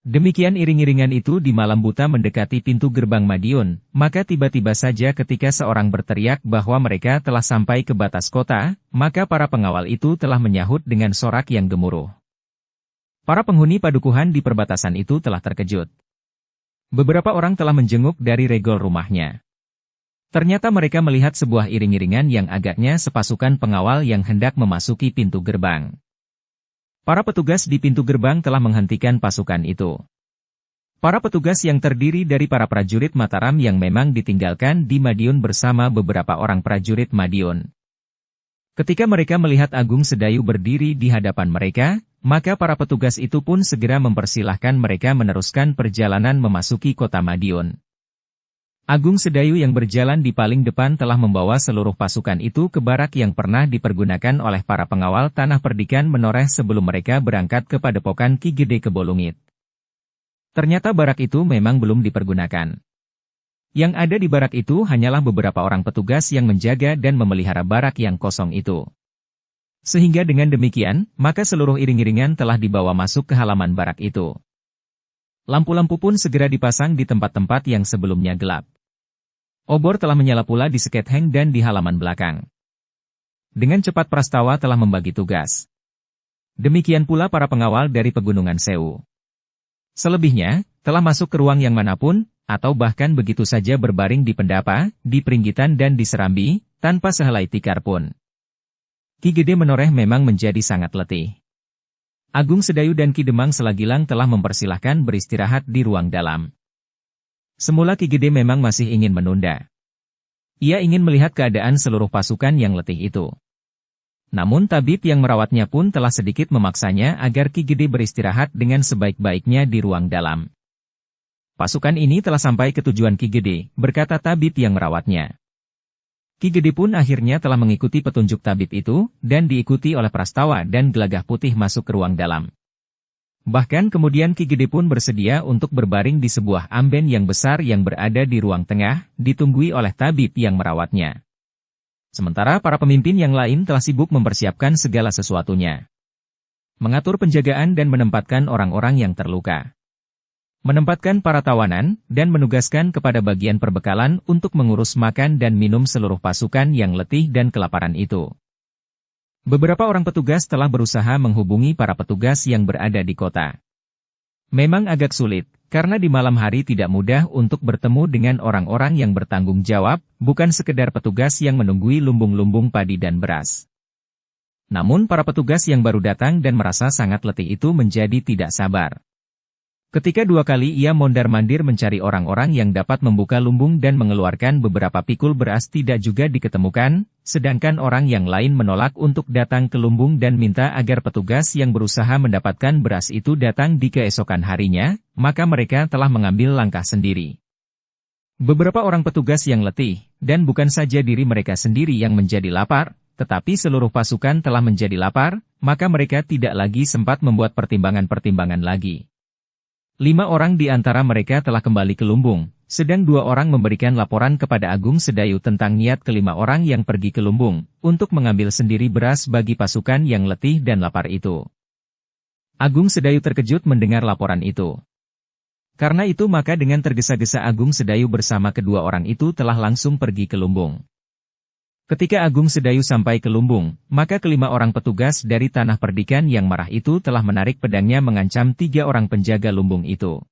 Speaker 1: Demikian iring-iringan itu di malam buta mendekati pintu gerbang Madiun, maka tiba-tiba saja ketika seorang berteriak bahwa mereka telah sampai ke batas kota, maka para pengawal itu telah menyahut dengan sorak yang gemuruh. Para penghuni padukuhan di perbatasan itu telah terkejut. Beberapa orang telah menjenguk dari regol rumahnya. Ternyata mereka melihat sebuah iring-iringan yang agaknya sepasukan pengawal yang hendak memasuki pintu gerbang. Para petugas di pintu gerbang telah menghentikan pasukan itu. Para petugas yang terdiri dari para prajurit Mataram yang memang ditinggalkan di Madiun bersama beberapa orang prajurit Madiun. Ketika mereka melihat Agung Sedayu berdiri di hadapan mereka, maka para petugas itu pun segera mempersilahkan mereka meneruskan perjalanan memasuki kota Madiun. Agung Sedayu yang berjalan di paling depan telah membawa seluruh pasukan itu ke barak yang pernah dipergunakan oleh para pengawal Tanah Perdikan Menoreh sebelum mereka berangkat ke Padepokan Ki Gede Kebolungit. Ternyata barak itu memang belum dipergunakan. Yang ada di barak itu hanyalah beberapa orang petugas yang menjaga dan memelihara barak yang kosong itu. Sehingga dengan demikian, maka seluruh iring-iringan telah dibawa masuk ke halaman barak itu. Lampu-lampu pun segera dipasang di tempat-tempat yang sebelumnya gelap. Obor telah menyala pula di seketheng dan di halaman belakang. Dengan cepat Prastawa telah membagi tugas. Demikian pula para pengawal dari Pegunungan Sewu. Selebihnya, telah masuk ke ruang yang manapun, atau bahkan begitu saja berbaring di pendapa, di peringgitan dan di serambi, tanpa sehelai tikar pun. Ki Gede Menoreh memang menjadi sangat letih. Agung Sedayu dan Ki Demang Selagilang telah mempersilahkan beristirahat di ruang dalam. Semula Ki Gede memang masih ingin menunda. Ia ingin melihat keadaan seluruh pasukan yang letih itu. Namun tabib yang merawatnya pun telah sedikit memaksanya agar Ki Gede beristirahat dengan sebaik-baiknya di ruang dalam. Pasukan ini telah sampai ke tujuan Ki Gede, berkata tabib yang merawatnya. Ki Gede pun akhirnya telah mengikuti petunjuk tabib itu, dan diikuti oleh Prastawa dan Gelagah Putih masuk ke ruang dalam. Bahkan kemudian Ki Gede pun bersedia untuk berbaring di sebuah amben yang besar yang berada di ruang tengah, ditunggui oleh tabib yang merawatnya. Sementara para pemimpin yang lain telah sibuk mempersiapkan segala sesuatunya. Mengatur penjagaan dan menempatkan orang-orang yang terluka. menempatkan para tawanan, dan menugaskan kepada bagian perbekalan untuk mengurus makan dan minum seluruh pasukan yang letih dan kelaparan itu. Beberapa orang petugas telah berusaha menghubungi para petugas yang berada di kota. Memang agak sulit, karena di malam hari tidak mudah untuk bertemu dengan orang-orang yang bertanggung jawab, bukan sekedar petugas yang menunggui lumbung-lumbung padi dan beras. Namun para petugas yang baru datang dan merasa sangat letih itu menjadi tidak sabar. Ketika 2 kali ia mondar-mandir mencari orang-orang yang dapat membuka lumbung dan mengeluarkan beberapa pikul beras tidak juga diketemukan, sedangkan orang yang lain menolak untuk datang ke lumbung dan minta agar petugas yang berusaha mendapatkan beras itu datang di keesokan harinya, maka mereka telah mengambil langkah sendiri. Beberapa orang petugas yang letih, dan bukan saja diri mereka sendiri yang menjadi lapar, tetapi seluruh pasukan telah menjadi lapar, maka mereka tidak lagi sempat membuat pertimbangan-pertimbangan lagi. 5 orang di antara mereka telah kembali ke lumbung, sedang 2 orang memberikan laporan kepada Agung Sedayu tentang niat ke-5 orang yang pergi ke lumbung, untuk mengambil sendiri beras bagi pasukan yang letih dan lapar itu. Agung Sedayu terkejut mendengar laporan itu. Karena itu maka dengan tergesa-gesa Agung Sedayu bersama kedua orang itu telah langsung pergi ke lumbung. Ketika Agung Sedayu sampai ke lumbung, maka ke-5 orang petugas dari Tanah Perdikan yang marah itu telah menarik pedangnya mengancam 3 orang penjaga lumbung itu.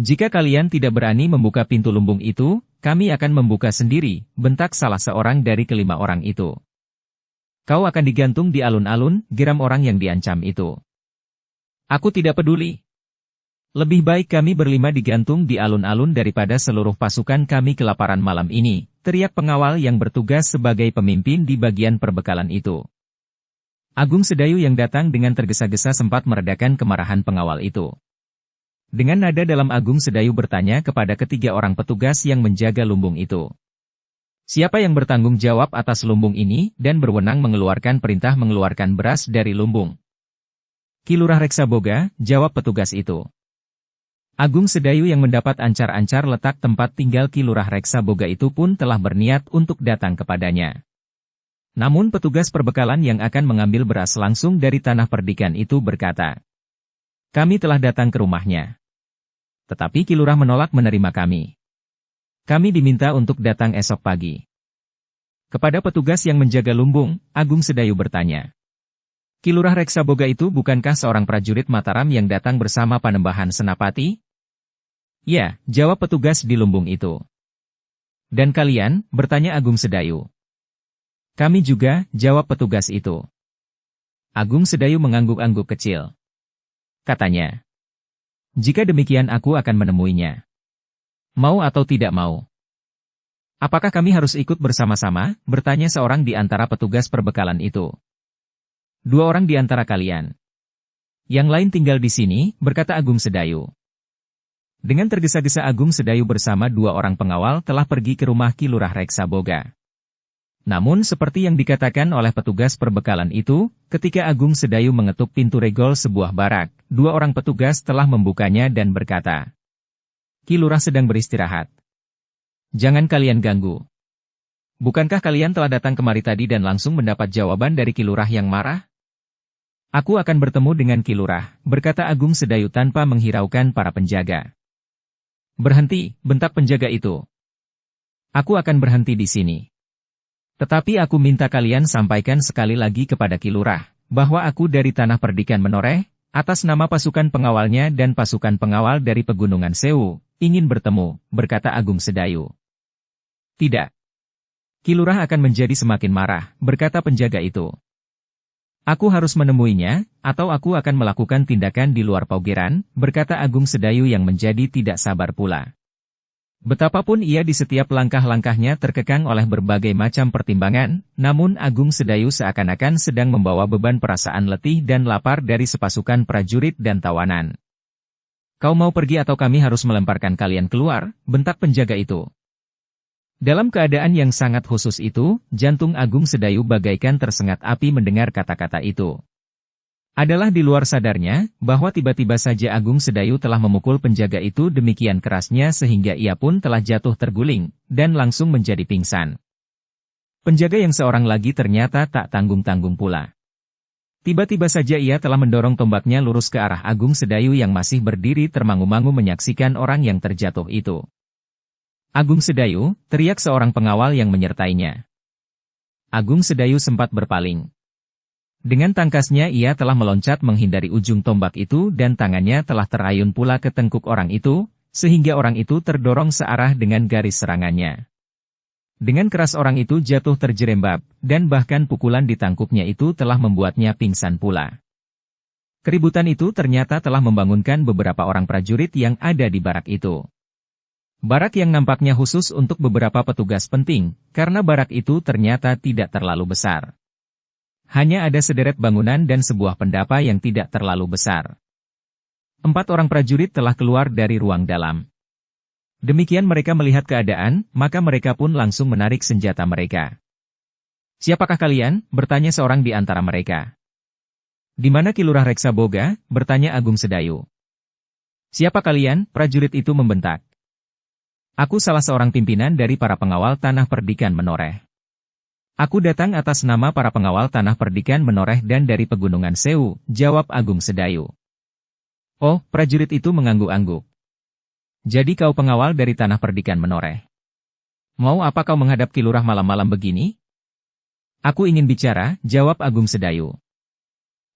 Speaker 1: Jika kalian tidak berani membuka pintu lumbung itu, kami akan membuka sendiri, bentak salah seorang dari ke-5 orang itu. Kau akan digantung di alun-alun, geram orang yang diancam itu. Aku tidak peduli. Lebih baik kami berlima digantung di alun-alun daripada seluruh pasukan kami kelaparan malam ini, teriak pengawal yang bertugas sebagai pemimpin di bagian perbekalan itu. Agung Sedayu yang datang dengan tergesa-gesa sempat meredakan kemarahan pengawal itu. Dengan nada dalam Agung Sedayu bertanya kepada ketiga orang petugas yang menjaga lumbung itu. Siapa yang bertanggung jawab atas lumbung ini dan berwenang mengeluarkan perintah mengeluarkan beras dari lumbung? Ki Lurah Reksaboga, jawab petugas itu. Agung Sedayu yang mendapat ancar-ancar letak tempat tinggal Ki Lurah Reksaboga itu pun telah berniat untuk datang kepadanya. Namun petugas perbekalan yang akan mengambil beras langsung dari Tanah Perdikan itu berkata, "Kami telah datang ke rumahnya. Tetapi Ki Lurah menolak menerima kami. Kami diminta untuk datang esok pagi." Kepada petugas yang menjaga lumbung, Agung Sedayu bertanya, "Ki Lurah Reksaboga itu bukankah seorang prajurit Mataram yang datang bersama Panembahan Senapati?" "Ya," jawab petugas di lumbung itu. "Dan kalian?" bertanya Agung Sedayu. "Kami juga," jawab petugas itu. Agung Sedayu mengangguk-angguk kecil. Katanya, "Jika demikian aku akan menemuinya. Mau atau tidak mau?" "Apakah kami harus ikut bersama-sama?" bertanya seorang di antara petugas perbekalan itu. "2 orang di antara kalian. Yang lain tinggal di sini," berkata Agung Sedayu. Dengan tergesa-gesa Agung Sedayu bersama 2 orang pengawal telah pergi ke rumah Ki Lurah Reksaboga. Namun seperti yang dikatakan oleh petugas perbekalan itu, ketika Agung Sedayu mengetuk pintu regol sebuah barak, 2 orang petugas telah membukanya dan berkata, "Ki Lurah sedang beristirahat. Jangan kalian ganggu. Bukankah kalian telah datang kemari tadi dan langsung mendapat jawaban dari Ki Lurah yang marah?" "Aku akan bertemu dengan Ki Lurah," berkata Agung Sedayu tanpa menghiraukan para penjaga. "Berhenti," bentak penjaga itu. "Aku akan berhenti di sini. Tetapi aku minta kalian sampaikan sekali lagi kepada Ki Lurah, bahwa aku dari Tanah Perdikan Menoreh, atas nama pasukan pengawalnya dan pasukan pengawal dari Pegunungan Sewu, ingin bertemu," berkata Agung Sedayu. "Tidak. Ki Lurah akan menjadi semakin marah," berkata penjaga itu. "Aku harus menemuinya, atau aku akan melakukan tindakan di luar paugeran," berkata Agung Sedayu yang menjadi tidak sabar pula. Betapapun ia di setiap langkah-langkahnya terkekang oleh berbagai macam pertimbangan, namun Agung Sedayu seakan-akan sedang membawa beban perasaan letih dan lapar dari sepasukan prajurit dan tawanan. "Kau mau pergi atau kami harus melemparkan kalian keluar?" bentak penjaga itu. Dalam keadaan yang sangat khusus itu, jantung Agung Sedayu bagaikan tersengat api mendengar kata-kata itu. Adalah di luar sadarnya, bahwa tiba-tiba saja Agung Sedayu telah memukul penjaga itu demikian kerasnya sehingga ia pun telah jatuh terguling, dan langsung menjadi pingsan. Penjaga yang seorang lagi ternyata tak tanggung-tanggung pula. Tiba-tiba saja ia telah mendorong tombaknya lurus ke arah Agung Sedayu yang masih berdiri termangu-mangu menyaksikan orang yang terjatuh itu. Agung Sedayu, teriak seorang pengawal yang menyertainya. Agung Sedayu sempat berpaling. Dengan tangkasnya ia telah meloncat menghindari ujung tombak itu dan tangannya telah terayun pula ke tengkuk orang itu, sehingga orang itu terdorong searah dengan garis serangannya. Dengan keras orang itu jatuh terjerembab, dan bahkan pukulan di tangkuknya itu telah membuatnya pingsan pula. Keributan itu ternyata telah membangunkan beberapa orang prajurit yang ada di barak itu. Barak yang nampaknya khusus untuk beberapa petugas penting, karena barak itu ternyata tidak terlalu besar. Hanya ada sederet bangunan dan sebuah pendapa yang tidak terlalu besar. 4 orang prajurit telah keluar dari ruang dalam. Demikian mereka melihat keadaan, maka mereka pun langsung menarik senjata mereka. "Siapakah kalian?" bertanya seorang di antara mereka. "Di mana Ki Lurah Reksa Boga?" bertanya Agung Sedayu. "Siapa kalian?" prajurit itu membentak. "Aku salah seorang pimpinan dari para pengawal Tanah Perdikan Menoreh. Aku datang atas nama para pengawal Tanah Perdikan Menoreh dan dari Pegunungan Sewu," jawab Agung Sedayu. "Oh," prajurit itu mengangguk-angguk. "Jadi kau pengawal dari Tanah Perdikan Menoreh. Mau apa kau menghadap Ki Lurah malam-malam begini?" "Aku ingin bicara," jawab Agung Sedayu.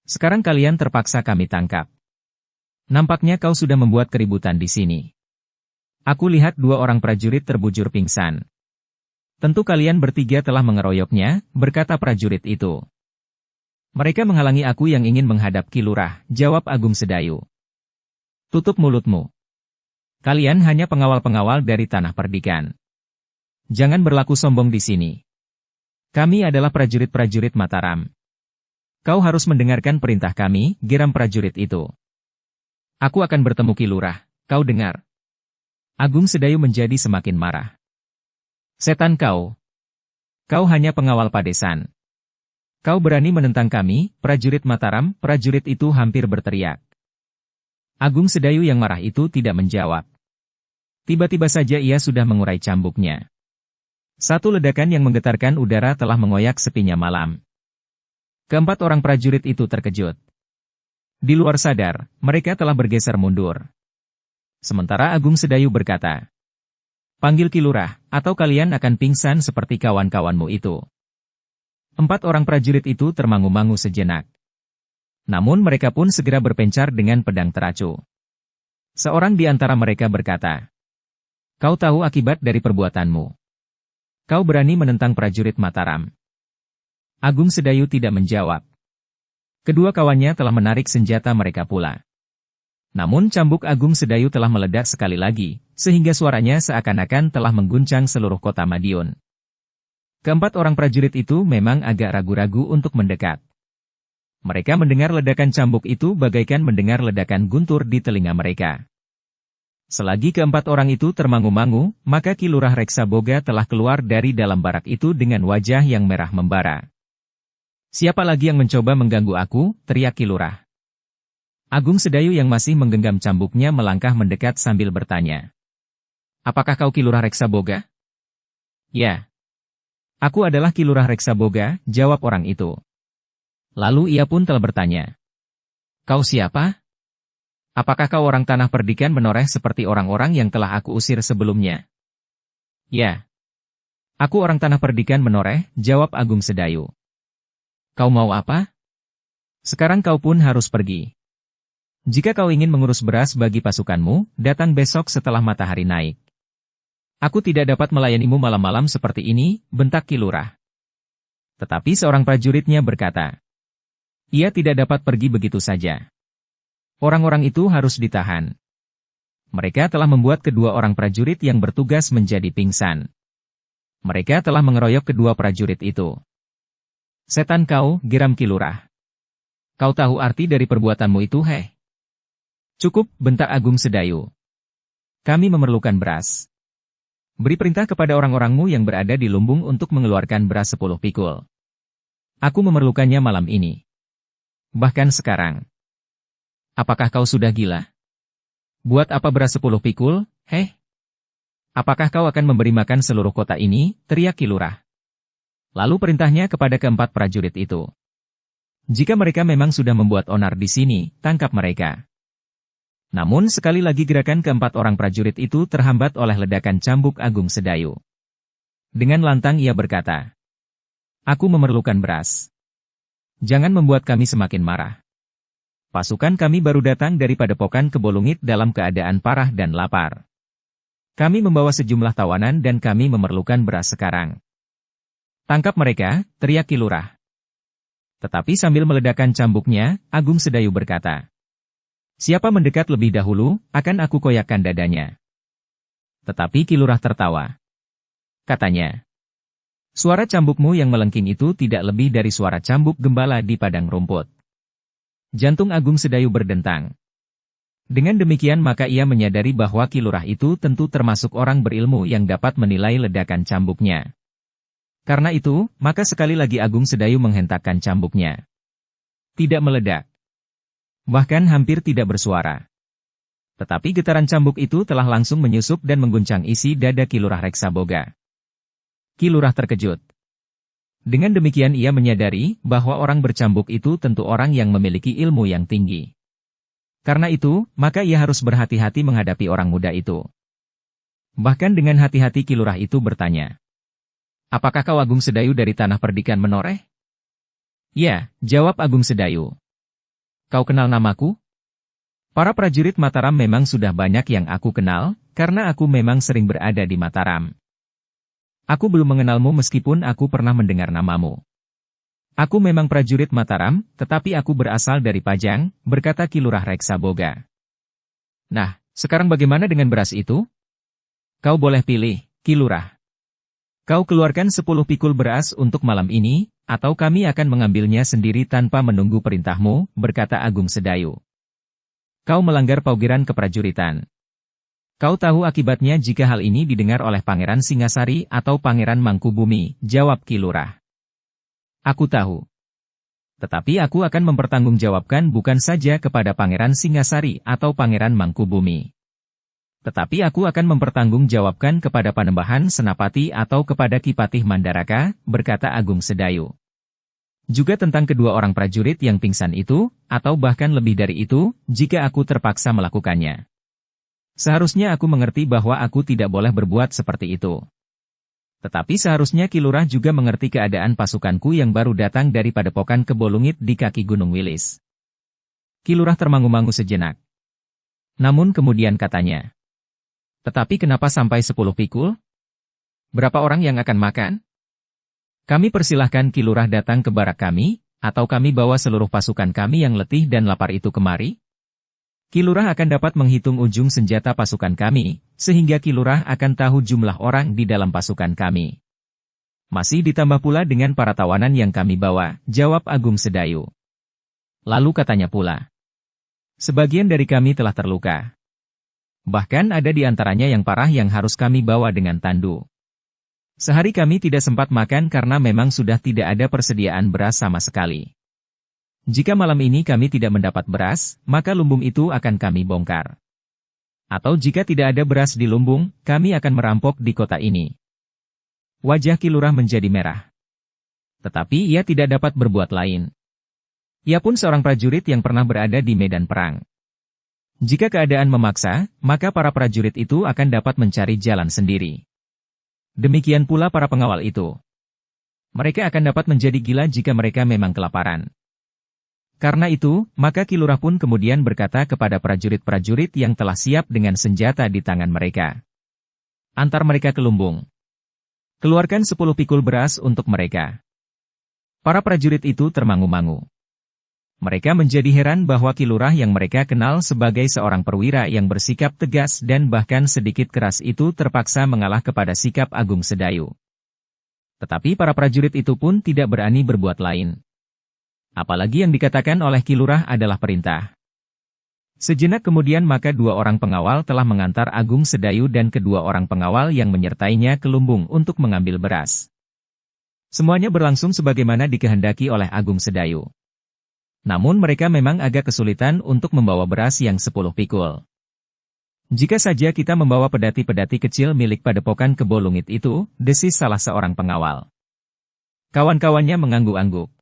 Speaker 1: "Sekarang kalian terpaksa kami tangkap. Nampaknya kau sudah membuat keributan di sini. Aku lihat 2 orang prajurit terbujur pingsan. Tentu kalian bertiga telah mengeroyoknya," berkata prajurit itu. "Mereka menghalangi aku yang ingin menghadap Ki Lurah," jawab Agung Sedayu. "Tutup mulutmu. Kalian hanya pengawal-pengawal dari Tanah Perdikan. Jangan berlaku sombong di sini. Kami adalah prajurit-prajurit Mataram. Kau harus mendengarkan perintah kami," geram prajurit itu. "Aku akan bertemu Ki Lurah, kau dengar?" Agung Sedayu menjadi semakin marah. "Setan kau! Kau hanya pengawal padesan. Kau berani menentang kami, prajurit Mataram?" prajurit itu hampir berteriak. Agung Sedayu yang marah itu tidak menjawab. Tiba-tiba saja ia sudah mengurai cambuknya. Satu ledakan yang menggetarkan udara telah mengoyak sepinya malam. Keempat orang prajurit itu terkejut. Di luar sadar, mereka telah bergeser mundur. Sementara Agung Sedayu berkata, "Panggil Ki Lurah, atau kalian akan pingsan seperti kawan-kawanmu itu." 4 orang prajurit itu termangu-mangu sejenak. Namun mereka pun segera berpencar dengan pedang teracu. Seorang di antara mereka berkata, "Kau tahu akibat dari perbuatanmu. Kau berani menentang prajurit Mataram." Agung Sedayu tidak menjawab. Kedua kawannya telah menarik senjata mereka pula. Namun cambuk Agung Sedayu telah meledak sekali lagi, sehingga suaranya seakan-akan telah mengguncang seluruh kota Madiun. Keempat orang prajurit itu memang agak ragu-ragu untuk mendekat. Mereka mendengar ledakan cambuk itu bagaikan mendengar ledakan guntur di telinga mereka. Selagi keempat orang itu termangu-mangu, maka Ki Lurah Reksa Boga telah keluar dari dalam barak itu dengan wajah yang merah membara. "Siapa lagi yang mencoba mengganggu aku?" teriak Ki Lurah. Agung Sedayu yang masih menggenggam cambuknya melangkah mendekat sambil bertanya, "Apakah kau Ki Lurah Reksa Boga?" "Ya. Aku adalah Ki Lurah Reksa Boga," jawab orang itu. Lalu ia pun telah bertanya, "Kau siapa? Apakah kau orang Tanah Perdikan Menoreh seperti orang-orang yang telah aku usir sebelumnya?" "Ya. Aku orang Tanah Perdikan Menoreh," jawab Agung Sedayu. "Kau mau apa? Sekarang kau pun harus pergi. Jika kau ingin mengurus beras bagi pasukanmu, datang besok setelah matahari naik." "Aku tidak dapat melayanimu malam-malam seperti ini," bentak Ki Lurah. Tetapi seorang prajuritnya berkata, "Ia tidak dapat pergi begitu saja. Orang-orang itu harus ditahan." Mereka telah membuat kedua orang prajurit yang bertugas menjadi pingsan. Mereka telah mengeroyok kedua prajurit itu. "Setan kau," geram Ki Lurah. "Kau tahu arti dari perbuatanmu itu, heh?" "Cukup," bentak Agung Sedayu. "Kami memerlukan beras. Beri perintah kepada orang-orangmu yang berada di lumbung untuk mengeluarkan beras 10 pikul. Aku memerlukannya malam ini. Bahkan sekarang." "Apakah kau sudah gila? Buat apa beras 10 pikul, heh? Apakah kau akan memberi makan seluruh kota ini?" teriak Ki Lurah. Lalu perintahnya kepada keempat prajurit itu. Jika mereka memang sudah membuat onar di sini, tangkap mereka. Namun sekali lagi gerakan keempat orang prajurit itu terhambat oleh ledakan cambuk Agung Sedayu. Dengan lantang ia berkata, "Aku memerlukan beras. Jangan membuat kami semakin marah. Pasukan kami baru datang dari Padepokan Kebolungit dalam keadaan parah dan lapar. Kami membawa sejumlah tawanan dan kami memerlukan beras sekarang. Tangkap mereka," teriak Ki Lurah. Tetapi sambil meledakkan cambuknya, Agung Sedayu berkata, "Siapa mendekat lebih dahulu, akan aku koyakkan dadanya." Tetapi Ki Lurah tertawa. Katanya, "Suara cambukmu yang melengking itu tidak lebih dari suara cambuk gembala di padang rumput." Jantung Agung Sedayu berdentang. Dengan demikian maka ia menyadari bahwa Ki Lurah itu tentu termasuk orang berilmu yang dapat menilai ledakan cambuknya. Karena itu, maka sekali lagi Agung Sedayu menghentakkan cambuknya. Tidak meledak. Bahkan hampir tidak bersuara. Tetapi getaran cambuk itu telah langsung menyusup dan mengguncang isi dada Ki Lurah Reksaboga. Ki Lurah terkejut. Dengan demikian ia menyadari bahwa orang bercambuk itu tentu orang yang memiliki ilmu yang tinggi. Karena itu, maka ia harus berhati-hati menghadapi orang muda itu. Bahkan dengan hati-hati Ki Lurah itu bertanya, "Apakah kau Agung Sedayu dari Tanah Perdikan Menoreh?" "Ya," jawab Agung Sedayu. "Kau kenal namaku?" "Para prajurit Mataram memang sudah banyak yang aku kenal, karena aku memang sering berada di Mataram. Aku belum mengenalmu meskipun aku pernah mendengar namamu." "Aku memang prajurit Mataram, tetapi aku berasal dari Pajang," berkata Ki Lurah Reksaboga. "Nah, sekarang bagaimana dengan beras itu?" "Kau boleh pilih, Ki Lurah. Kau keluarkan 10 pikul beras untuk malam ini, atau kami akan mengambilnya sendiri tanpa menunggu perintahmu," berkata Agung Sedayu. "Kau melanggar paugeran keprajuritan. Kau tahu akibatnya jika hal ini didengar oleh Pangeran Singasari atau Pangeran Mangkubumi," jawab Ki Lurah. "Aku tahu. Tetapi aku akan mempertanggungjawabkan bukan saja kepada Pangeran Singasari atau Pangeran Mangkubumi. Tetapi aku akan mempertanggungjawabkan kepada Panembahan Senapati atau kepada Ki Patih Mandaraka," berkata Agung Sedayu. "Juga tentang kedua orang prajurit yang pingsan itu, atau bahkan lebih dari itu, jika aku terpaksa melakukannya. Seharusnya aku mengerti bahwa aku tidak boleh berbuat seperti itu. Tetapi seharusnya Ki Lurah juga mengerti keadaan pasukanku yang baru datang dari Padepokan Kebolungit di kaki Gunung Wilis." Ki Lurah termangu-mangu sejenak. Namun kemudian katanya, "Tetapi kenapa sampai 10 pikul? Berapa orang yang akan makan? Kami persilahkan Ki Lurah datang ke barak kami, atau kami bawa seluruh pasukan kami yang letih dan lapar itu kemari? Ki Lurah akan dapat menghitung ujung senjata pasukan kami, sehingga Ki Lurah akan tahu jumlah orang di dalam pasukan kami. Masih ditambah pula dengan para tawanan yang kami bawa," jawab Agung Sedayu. Lalu katanya pula, "Sebagian dari kami telah terluka. Bahkan ada di antaranya yang parah yang harus kami bawa dengan tandu. Sehari kami tidak sempat makan karena memang sudah tidak ada persediaan beras sama sekali. Jika malam ini kami tidak mendapat beras, maka lumbung itu akan kami bongkar. Atau jika tidak ada beras di lumbung, kami akan merampok di kota ini." Wajah Ki Lurah menjadi merah. Tetapi ia tidak dapat berbuat lain. Ia pun seorang prajurit yang pernah berada di medan perang. Jika keadaan memaksa, maka para prajurit itu akan dapat mencari jalan sendiri. Demikian pula para pengawal itu. Mereka akan dapat menjadi gila jika mereka memang kelaparan. Karena itu, maka Ki Lurah pun kemudian berkata kepada prajurit-prajurit yang telah siap dengan senjata di tangan mereka, "Antar mereka ke lumbung. Keluarkan 10 pikul beras untuk mereka." Para prajurit itu termangu-mangu. Mereka menjadi heran bahwa Ki Lurah yang mereka kenal sebagai seorang perwira yang bersikap tegas dan bahkan sedikit keras itu terpaksa mengalah kepada sikap Agung Sedayu. Tetapi para prajurit itu pun tidak berani berbuat lain. Apalagi yang dikatakan oleh Ki Lurah adalah perintah. Sejenak kemudian maka dua orang pengawal telah mengantar Agung Sedayu dan kedua orang pengawal yang menyertainya ke lumbung untuk mengambil beras. Semuanya berlangsung sebagaimana dikehendaki oleh Agung Sedayu. Namun mereka memang agak kesulitan untuk membawa beras yang 10 pikul. "Jika saja kita membawa pedati-pedati kecil milik Padepokan Kebolungit itu," desis salah seorang pengawal. Kawan-kawannya mengangguk-angguk.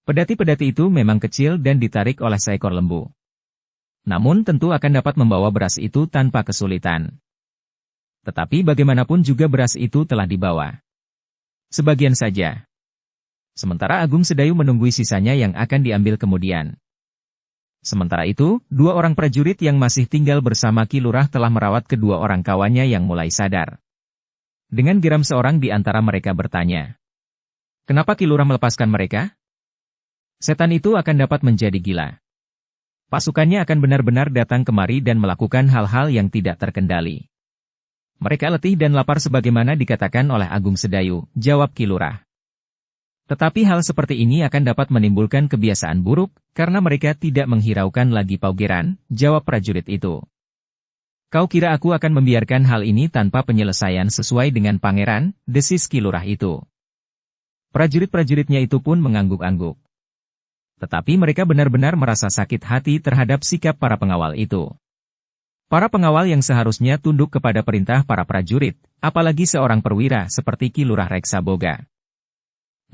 Speaker 1: Pedati-pedati itu memang kecil dan ditarik oleh seekor lembu. Namun tentu akan dapat membawa beras itu tanpa kesulitan. Tetapi bagaimanapun juga beras itu telah dibawa. Sebagian saja. Sementara Agung Sedayu menunggui sisanya yang akan diambil kemudian. Sementara itu, dua orang prajurit yang masih tinggal bersama Ki Lurah telah merawat kedua orang kawannya yang mulai sadar. Dengan geram seorang di antara mereka bertanya, "Kenapa Ki Lurah melepaskan mereka? Setan itu akan dapat menjadi gila. Pasukannya akan benar-benar datang kemari dan melakukan hal-hal yang tidak terkendali. Mereka letih dan lapar sebagaimana dikatakan oleh Agung Sedayu," jawab Ki Lurah. "Tetapi hal seperti ini akan dapat menimbulkan kebiasaan buruk, karena mereka tidak menghiraukan lagi paugeran," jawab prajurit itu. "Kau kira aku akan membiarkan hal ini tanpa penyelesaian sesuai dengan pangeran?" desis Ki Lurah itu. Prajurit-prajuritnya itu pun mengangguk-angguk. Tetapi mereka benar-benar merasa sakit hati terhadap sikap para pengawal itu. Para pengawal yang seharusnya tunduk kepada perintah para prajurit, apalagi seorang perwira seperti Ki Lurah Reksaboga.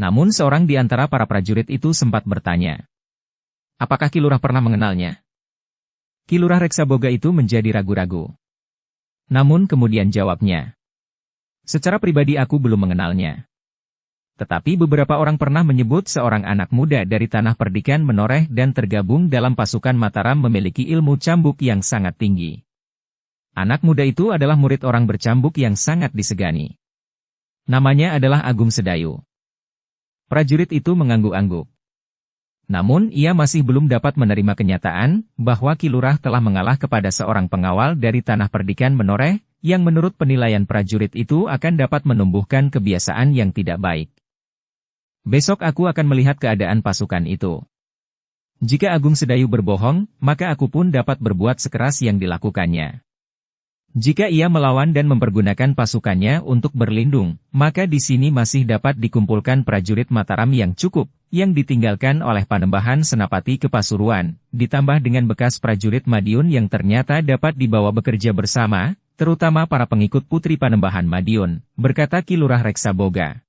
Speaker 1: Namun seorang di antara para prajurit itu sempat bertanya, "Apakah Ki Lurah pernah mengenalnya?" Ki Lurah Reksaboga itu menjadi ragu-ragu. Namun kemudian jawabnya, "Secara pribadi aku belum mengenalnya. Tetapi beberapa orang pernah menyebut seorang anak muda dari Tanah Perdikan menoreh dan tergabung dalam pasukan Mataram memiliki ilmu cambuk yang sangat tinggi. Anak muda itu adalah murid orang bercambuk yang sangat disegani. Namanya adalah Agung Sedayu." Prajurit itu mengangguk-angguk. Namun ia masih belum dapat menerima kenyataan bahwa Ki Lurah telah mengalah kepada seorang pengawal dari Tanah Perdikan menoreh, yang menurut penilaian prajurit itu akan dapat menumbuhkan kebiasaan yang tidak baik. "Besok aku akan melihat keadaan pasukan itu. Jika Agung Sedayu berbohong, maka aku pun dapat berbuat sekeras yang dilakukannya. Jika ia melawan dan mempergunakan pasukannya untuk berlindung, maka di sini masih dapat dikumpulkan prajurit Mataram yang cukup, yang ditinggalkan oleh Panembahan Senapati ke Pasuruan, ditambah dengan bekas prajurit Madiun yang ternyata dapat dibawa bekerja bersama, terutama para pengikut Putri Panembahan Madiun," berkata Ki Lurah Reksaboga.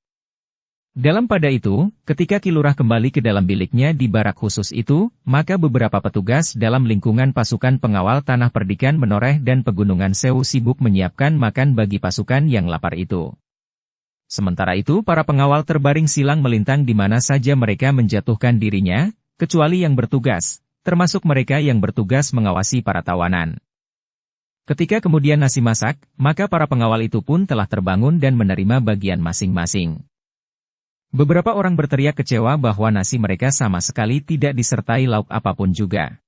Speaker 1: Dalam pada itu, ketika Ki Lurah kembali ke dalam biliknya di barak khusus itu, maka beberapa petugas dalam lingkungan pasukan pengawal Tanah Perdikan menoreh dan Pegunungan Sewu sibuk menyiapkan makan bagi pasukan yang lapar itu. Sementara itu para pengawal terbaring silang melintang di mana saja mereka menjatuhkan dirinya, kecuali yang bertugas, termasuk mereka yang bertugas mengawasi para tawanan. Ketika kemudian nasi masak, maka para pengawal itu pun telah terbangun dan menerima bagian masing-masing. Beberapa orang berteriak kecewa bahwa nasi mereka sama sekali tidak disertai lauk apapun juga.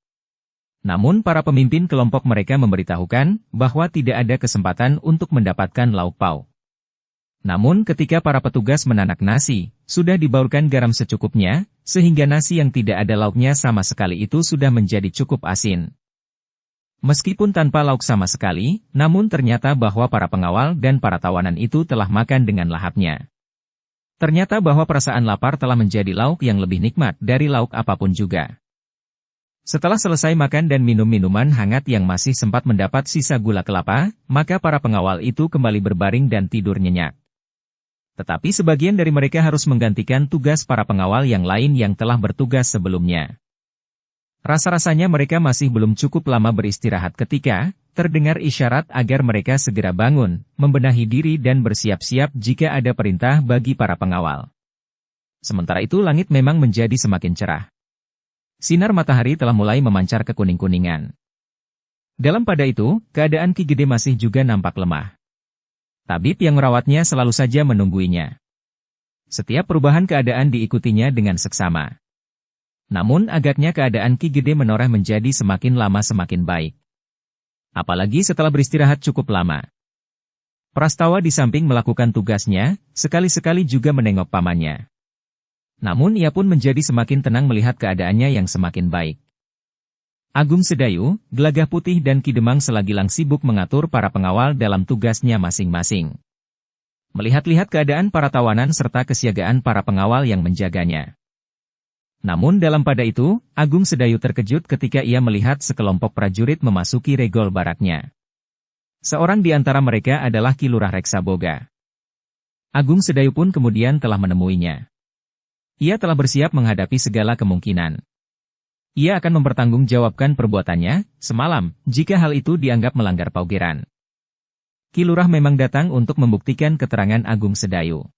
Speaker 1: Namun para pemimpin kelompok mereka memberitahukan bahwa tidak ada kesempatan untuk mendapatkan lauk pauk. Namun ketika para petugas menanak nasi, sudah dibaurkan garam secukupnya, sehingga nasi yang tidak ada lauknya sama sekali itu sudah menjadi cukup asin. Meskipun tanpa lauk sama sekali, namun ternyata bahwa para pengawal dan para tawanan itu telah makan dengan lahapnya. Ternyata bahwa perasaan lapar telah menjadi lauk yang lebih nikmat dari lauk apapun juga. Setelah selesai makan dan minum minuman hangat yang masih sempat mendapat sisa gula kelapa, maka para pengawal itu kembali berbaring dan tidur nyenyak. Tetapi sebagian dari mereka harus menggantikan tugas para pengawal yang lain yang telah bertugas sebelumnya. Rasa-rasanya mereka masih belum cukup lama beristirahat ketika terdengar isyarat agar mereka segera bangun, membenahi diri dan bersiap-siap jika ada perintah bagi para pengawal. Sementara itu langit memang menjadi semakin cerah. Sinar matahari telah mulai memancar ke kuning-kuningan. Dalam pada itu, keadaan Ki Gede masih juga nampak lemah. Tabib yang merawatnya selalu saja menungguinya. Setiap perubahan keadaan diikutinya dengan seksama. Namun agaknya keadaan Ki Gede menoreh menjadi semakin lama semakin baik. Apalagi setelah beristirahat cukup lama. Prastawa di samping melakukan tugasnya, sekali-sekali juga menengok pamannya. Namun ia pun menjadi semakin tenang melihat keadaannya yang semakin baik. Agung Sedayu, Gelagah Putih dan Ki Demang Selagilang sibuk mengatur para pengawal dalam tugasnya masing-masing. Melihat-lihat keadaan para tawanan serta kesiagaan para pengawal yang menjaganya. Namun dalam pada itu, Agung Sedayu terkejut ketika ia melihat sekelompok prajurit memasuki regol baraknya. Seorang di antara mereka adalah Ki Lurah Reksaboga. Agung Sedayu pun kemudian telah menemuinya. Ia telah bersiap menghadapi segala kemungkinan. Ia akan mempertanggungjawabkan perbuatannya semalam jika hal itu dianggap melanggar paugeran. Ki Lurah memang datang untuk membuktikan keterangan Agung Sedayu.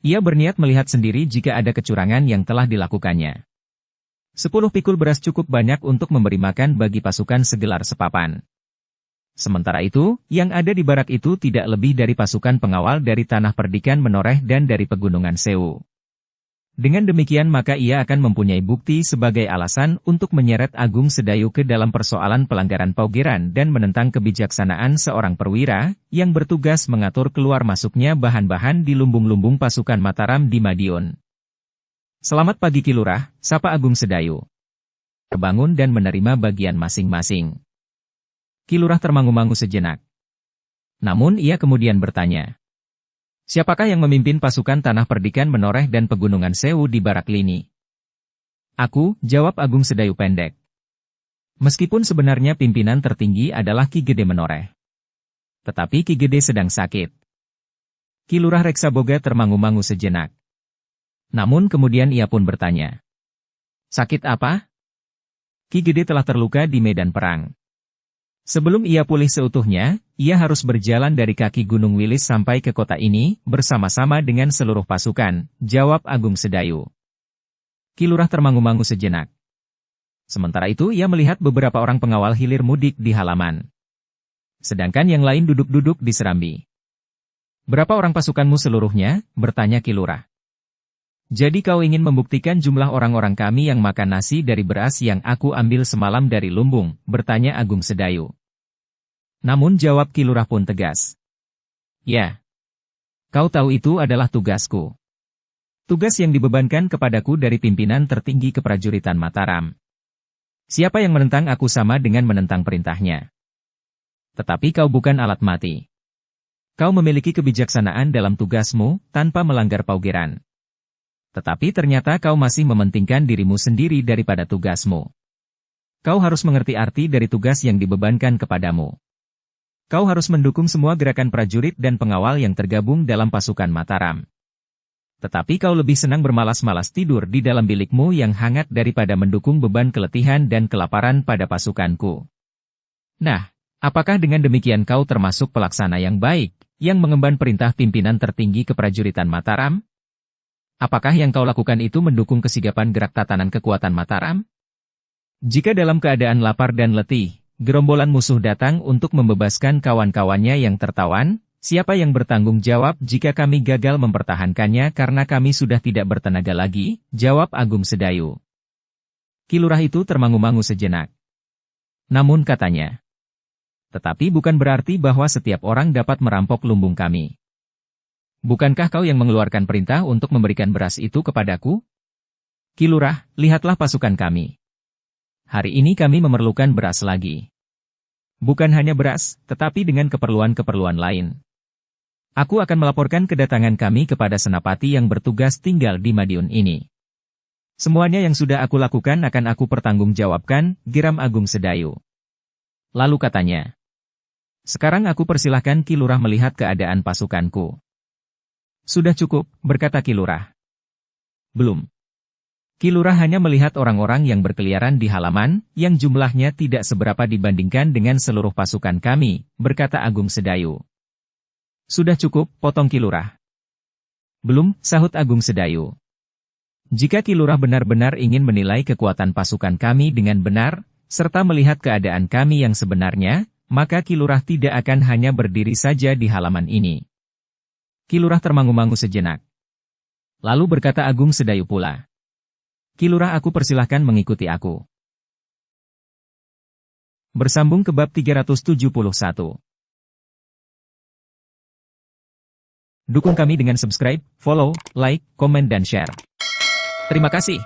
Speaker 1: Ia berniat melihat sendiri jika ada kecurangan yang telah dilakukannya. 10 pikul beras cukup banyak untuk memberi makan bagi pasukan segelar sepapan. Sementara itu, yang ada di barak itu tidak lebih dari pasukan pengawal dari Tanah Perdikan Menoreh dan dari Pegunungan Sewu. Dengan demikian maka ia akan mempunyai bukti sebagai alasan untuk menyeret Agung Sedayu ke dalam persoalan pelanggaran paugeran dan menentang kebijaksanaan seorang perwira yang bertugas mengatur keluar masuknya bahan-bahan di lumbung-lumbung pasukan Mataram di Madiun. Selamat pagi Ki Lurah, sapa Agung Sedayu. Terbangun dan menerima bagian masing-masing. Ki Lurah termangu-mangu sejenak. Namun ia kemudian bertanya. Siapakah yang memimpin pasukan Tanah Perdikan Menoreh dan Pegunungan Sewu di Barak Lini? Aku, jawab Agung Sedayu pendek. Meskipun sebenarnya pimpinan tertinggi adalah Ki Gede Menoreh. Tetapi Ki Gede sedang sakit. Ki Lurah Reksa Boga termangu-mangu sejenak. Namun kemudian ia pun bertanya. Sakit apa? Ki Gede telah terluka di medan perang. Sebelum ia pulih seutuhnya, ia harus berjalan dari kaki Gunung Wilis sampai ke kota ini, bersama-sama dengan seluruh pasukan, jawab Agung Sedayu. Ki Lurah termangu-mangu sejenak. Sementara itu ia melihat beberapa orang pengawal hilir mudik di halaman. Sedangkan yang lain duduk-duduk di serambi. Berapa orang pasukanmu seluruhnya? Bertanya Ki Lurah. Jadi kau ingin membuktikan jumlah orang-orang kami yang makan nasi dari beras yang aku ambil semalam dari lumbung, bertanya Agung Sedayu. Namun jawab Ki Lurah pun tegas. Ya. Kau tahu itu adalah tugasku. Tugas yang dibebankan kepadaku dari pimpinan tertinggi keprajuritan Mataram. Siapa yang menentang aku sama dengan menentang perintahnya. Tetapi kau bukan alat mati. Kau memiliki kebijaksanaan dalam tugasmu, tanpa melanggar paugeran. Tetapi ternyata kau masih mementingkan dirimu sendiri daripada tugasmu. Kau harus mengerti arti dari tugas yang dibebankan kepadamu. Kau harus mendukung semua gerakan prajurit dan pengawal yang tergabung dalam pasukan Mataram. Tetapi kau lebih senang bermalas-malas tidur di dalam bilikmu yang hangat daripada mendukung beban keletihan dan kelaparan pada pasukanku. Nah, apakah dengan demikian kau termasuk pelaksana yang baik, yang mengemban perintah pimpinan tertinggi keprajuritan Mataram? Apakah yang kau lakukan itu mendukung kesigapan gerak tatanan kekuatan Mataram? Jika dalam keadaan lapar dan letih, gerombolan musuh datang untuk membebaskan kawan-kawannya yang tertawan, siapa yang bertanggung jawab jika kami gagal mempertahankannya karena kami sudah tidak bertenaga lagi? Jawab Agung Sedayu. Ki Lurah itu termangu-mangu sejenak. Namun katanya, tetapi bukan berarti bahwa setiap orang dapat merampok lumbung kami. Bukankah kau yang mengeluarkan perintah untuk memberikan beras itu kepadaku? Ki Lurah, lihatlah pasukan kami. Hari ini kami memerlukan beras lagi. Bukan hanya beras, tetapi dengan keperluan-keperluan lain. Aku akan melaporkan kedatangan kami kepada senapati yang bertugas tinggal di Madiun ini. Semuanya yang sudah aku lakukan akan aku pertanggungjawabkan, geram Agung Sedayu. Lalu katanya, sekarang aku persilahkan Ki Lurah melihat keadaan pasukanku. Sudah cukup, berkata Ki Lurah. Belum. Ki Lurah hanya melihat orang-orang yang berkeliaran di halaman, yang jumlahnya tidak seberapa dibandingkan dengan seluruh pasukan kami, berkata Agung Sedayu. Sudah cukup, potong Ki Lurah. Belum, sahut Agung Sedayu. Jika Ki Lurah benar-benar ingin menilai kekuatan pasukan kami dengan benar, serta melihat keadaan kami yang sebenarnya, maka Ki Lurah tidak akan hanya berdiri saja di halaman ini. Ki Lurah termangu-mangu sejenak. Lalu berkata Agung Sedayu pula. Ki Lurah, aku persilahkan mengikuti aku. Bersambung ke bab 371. Dukung kami dengan subscribe, follow, like, komen dan share. Terima kasih.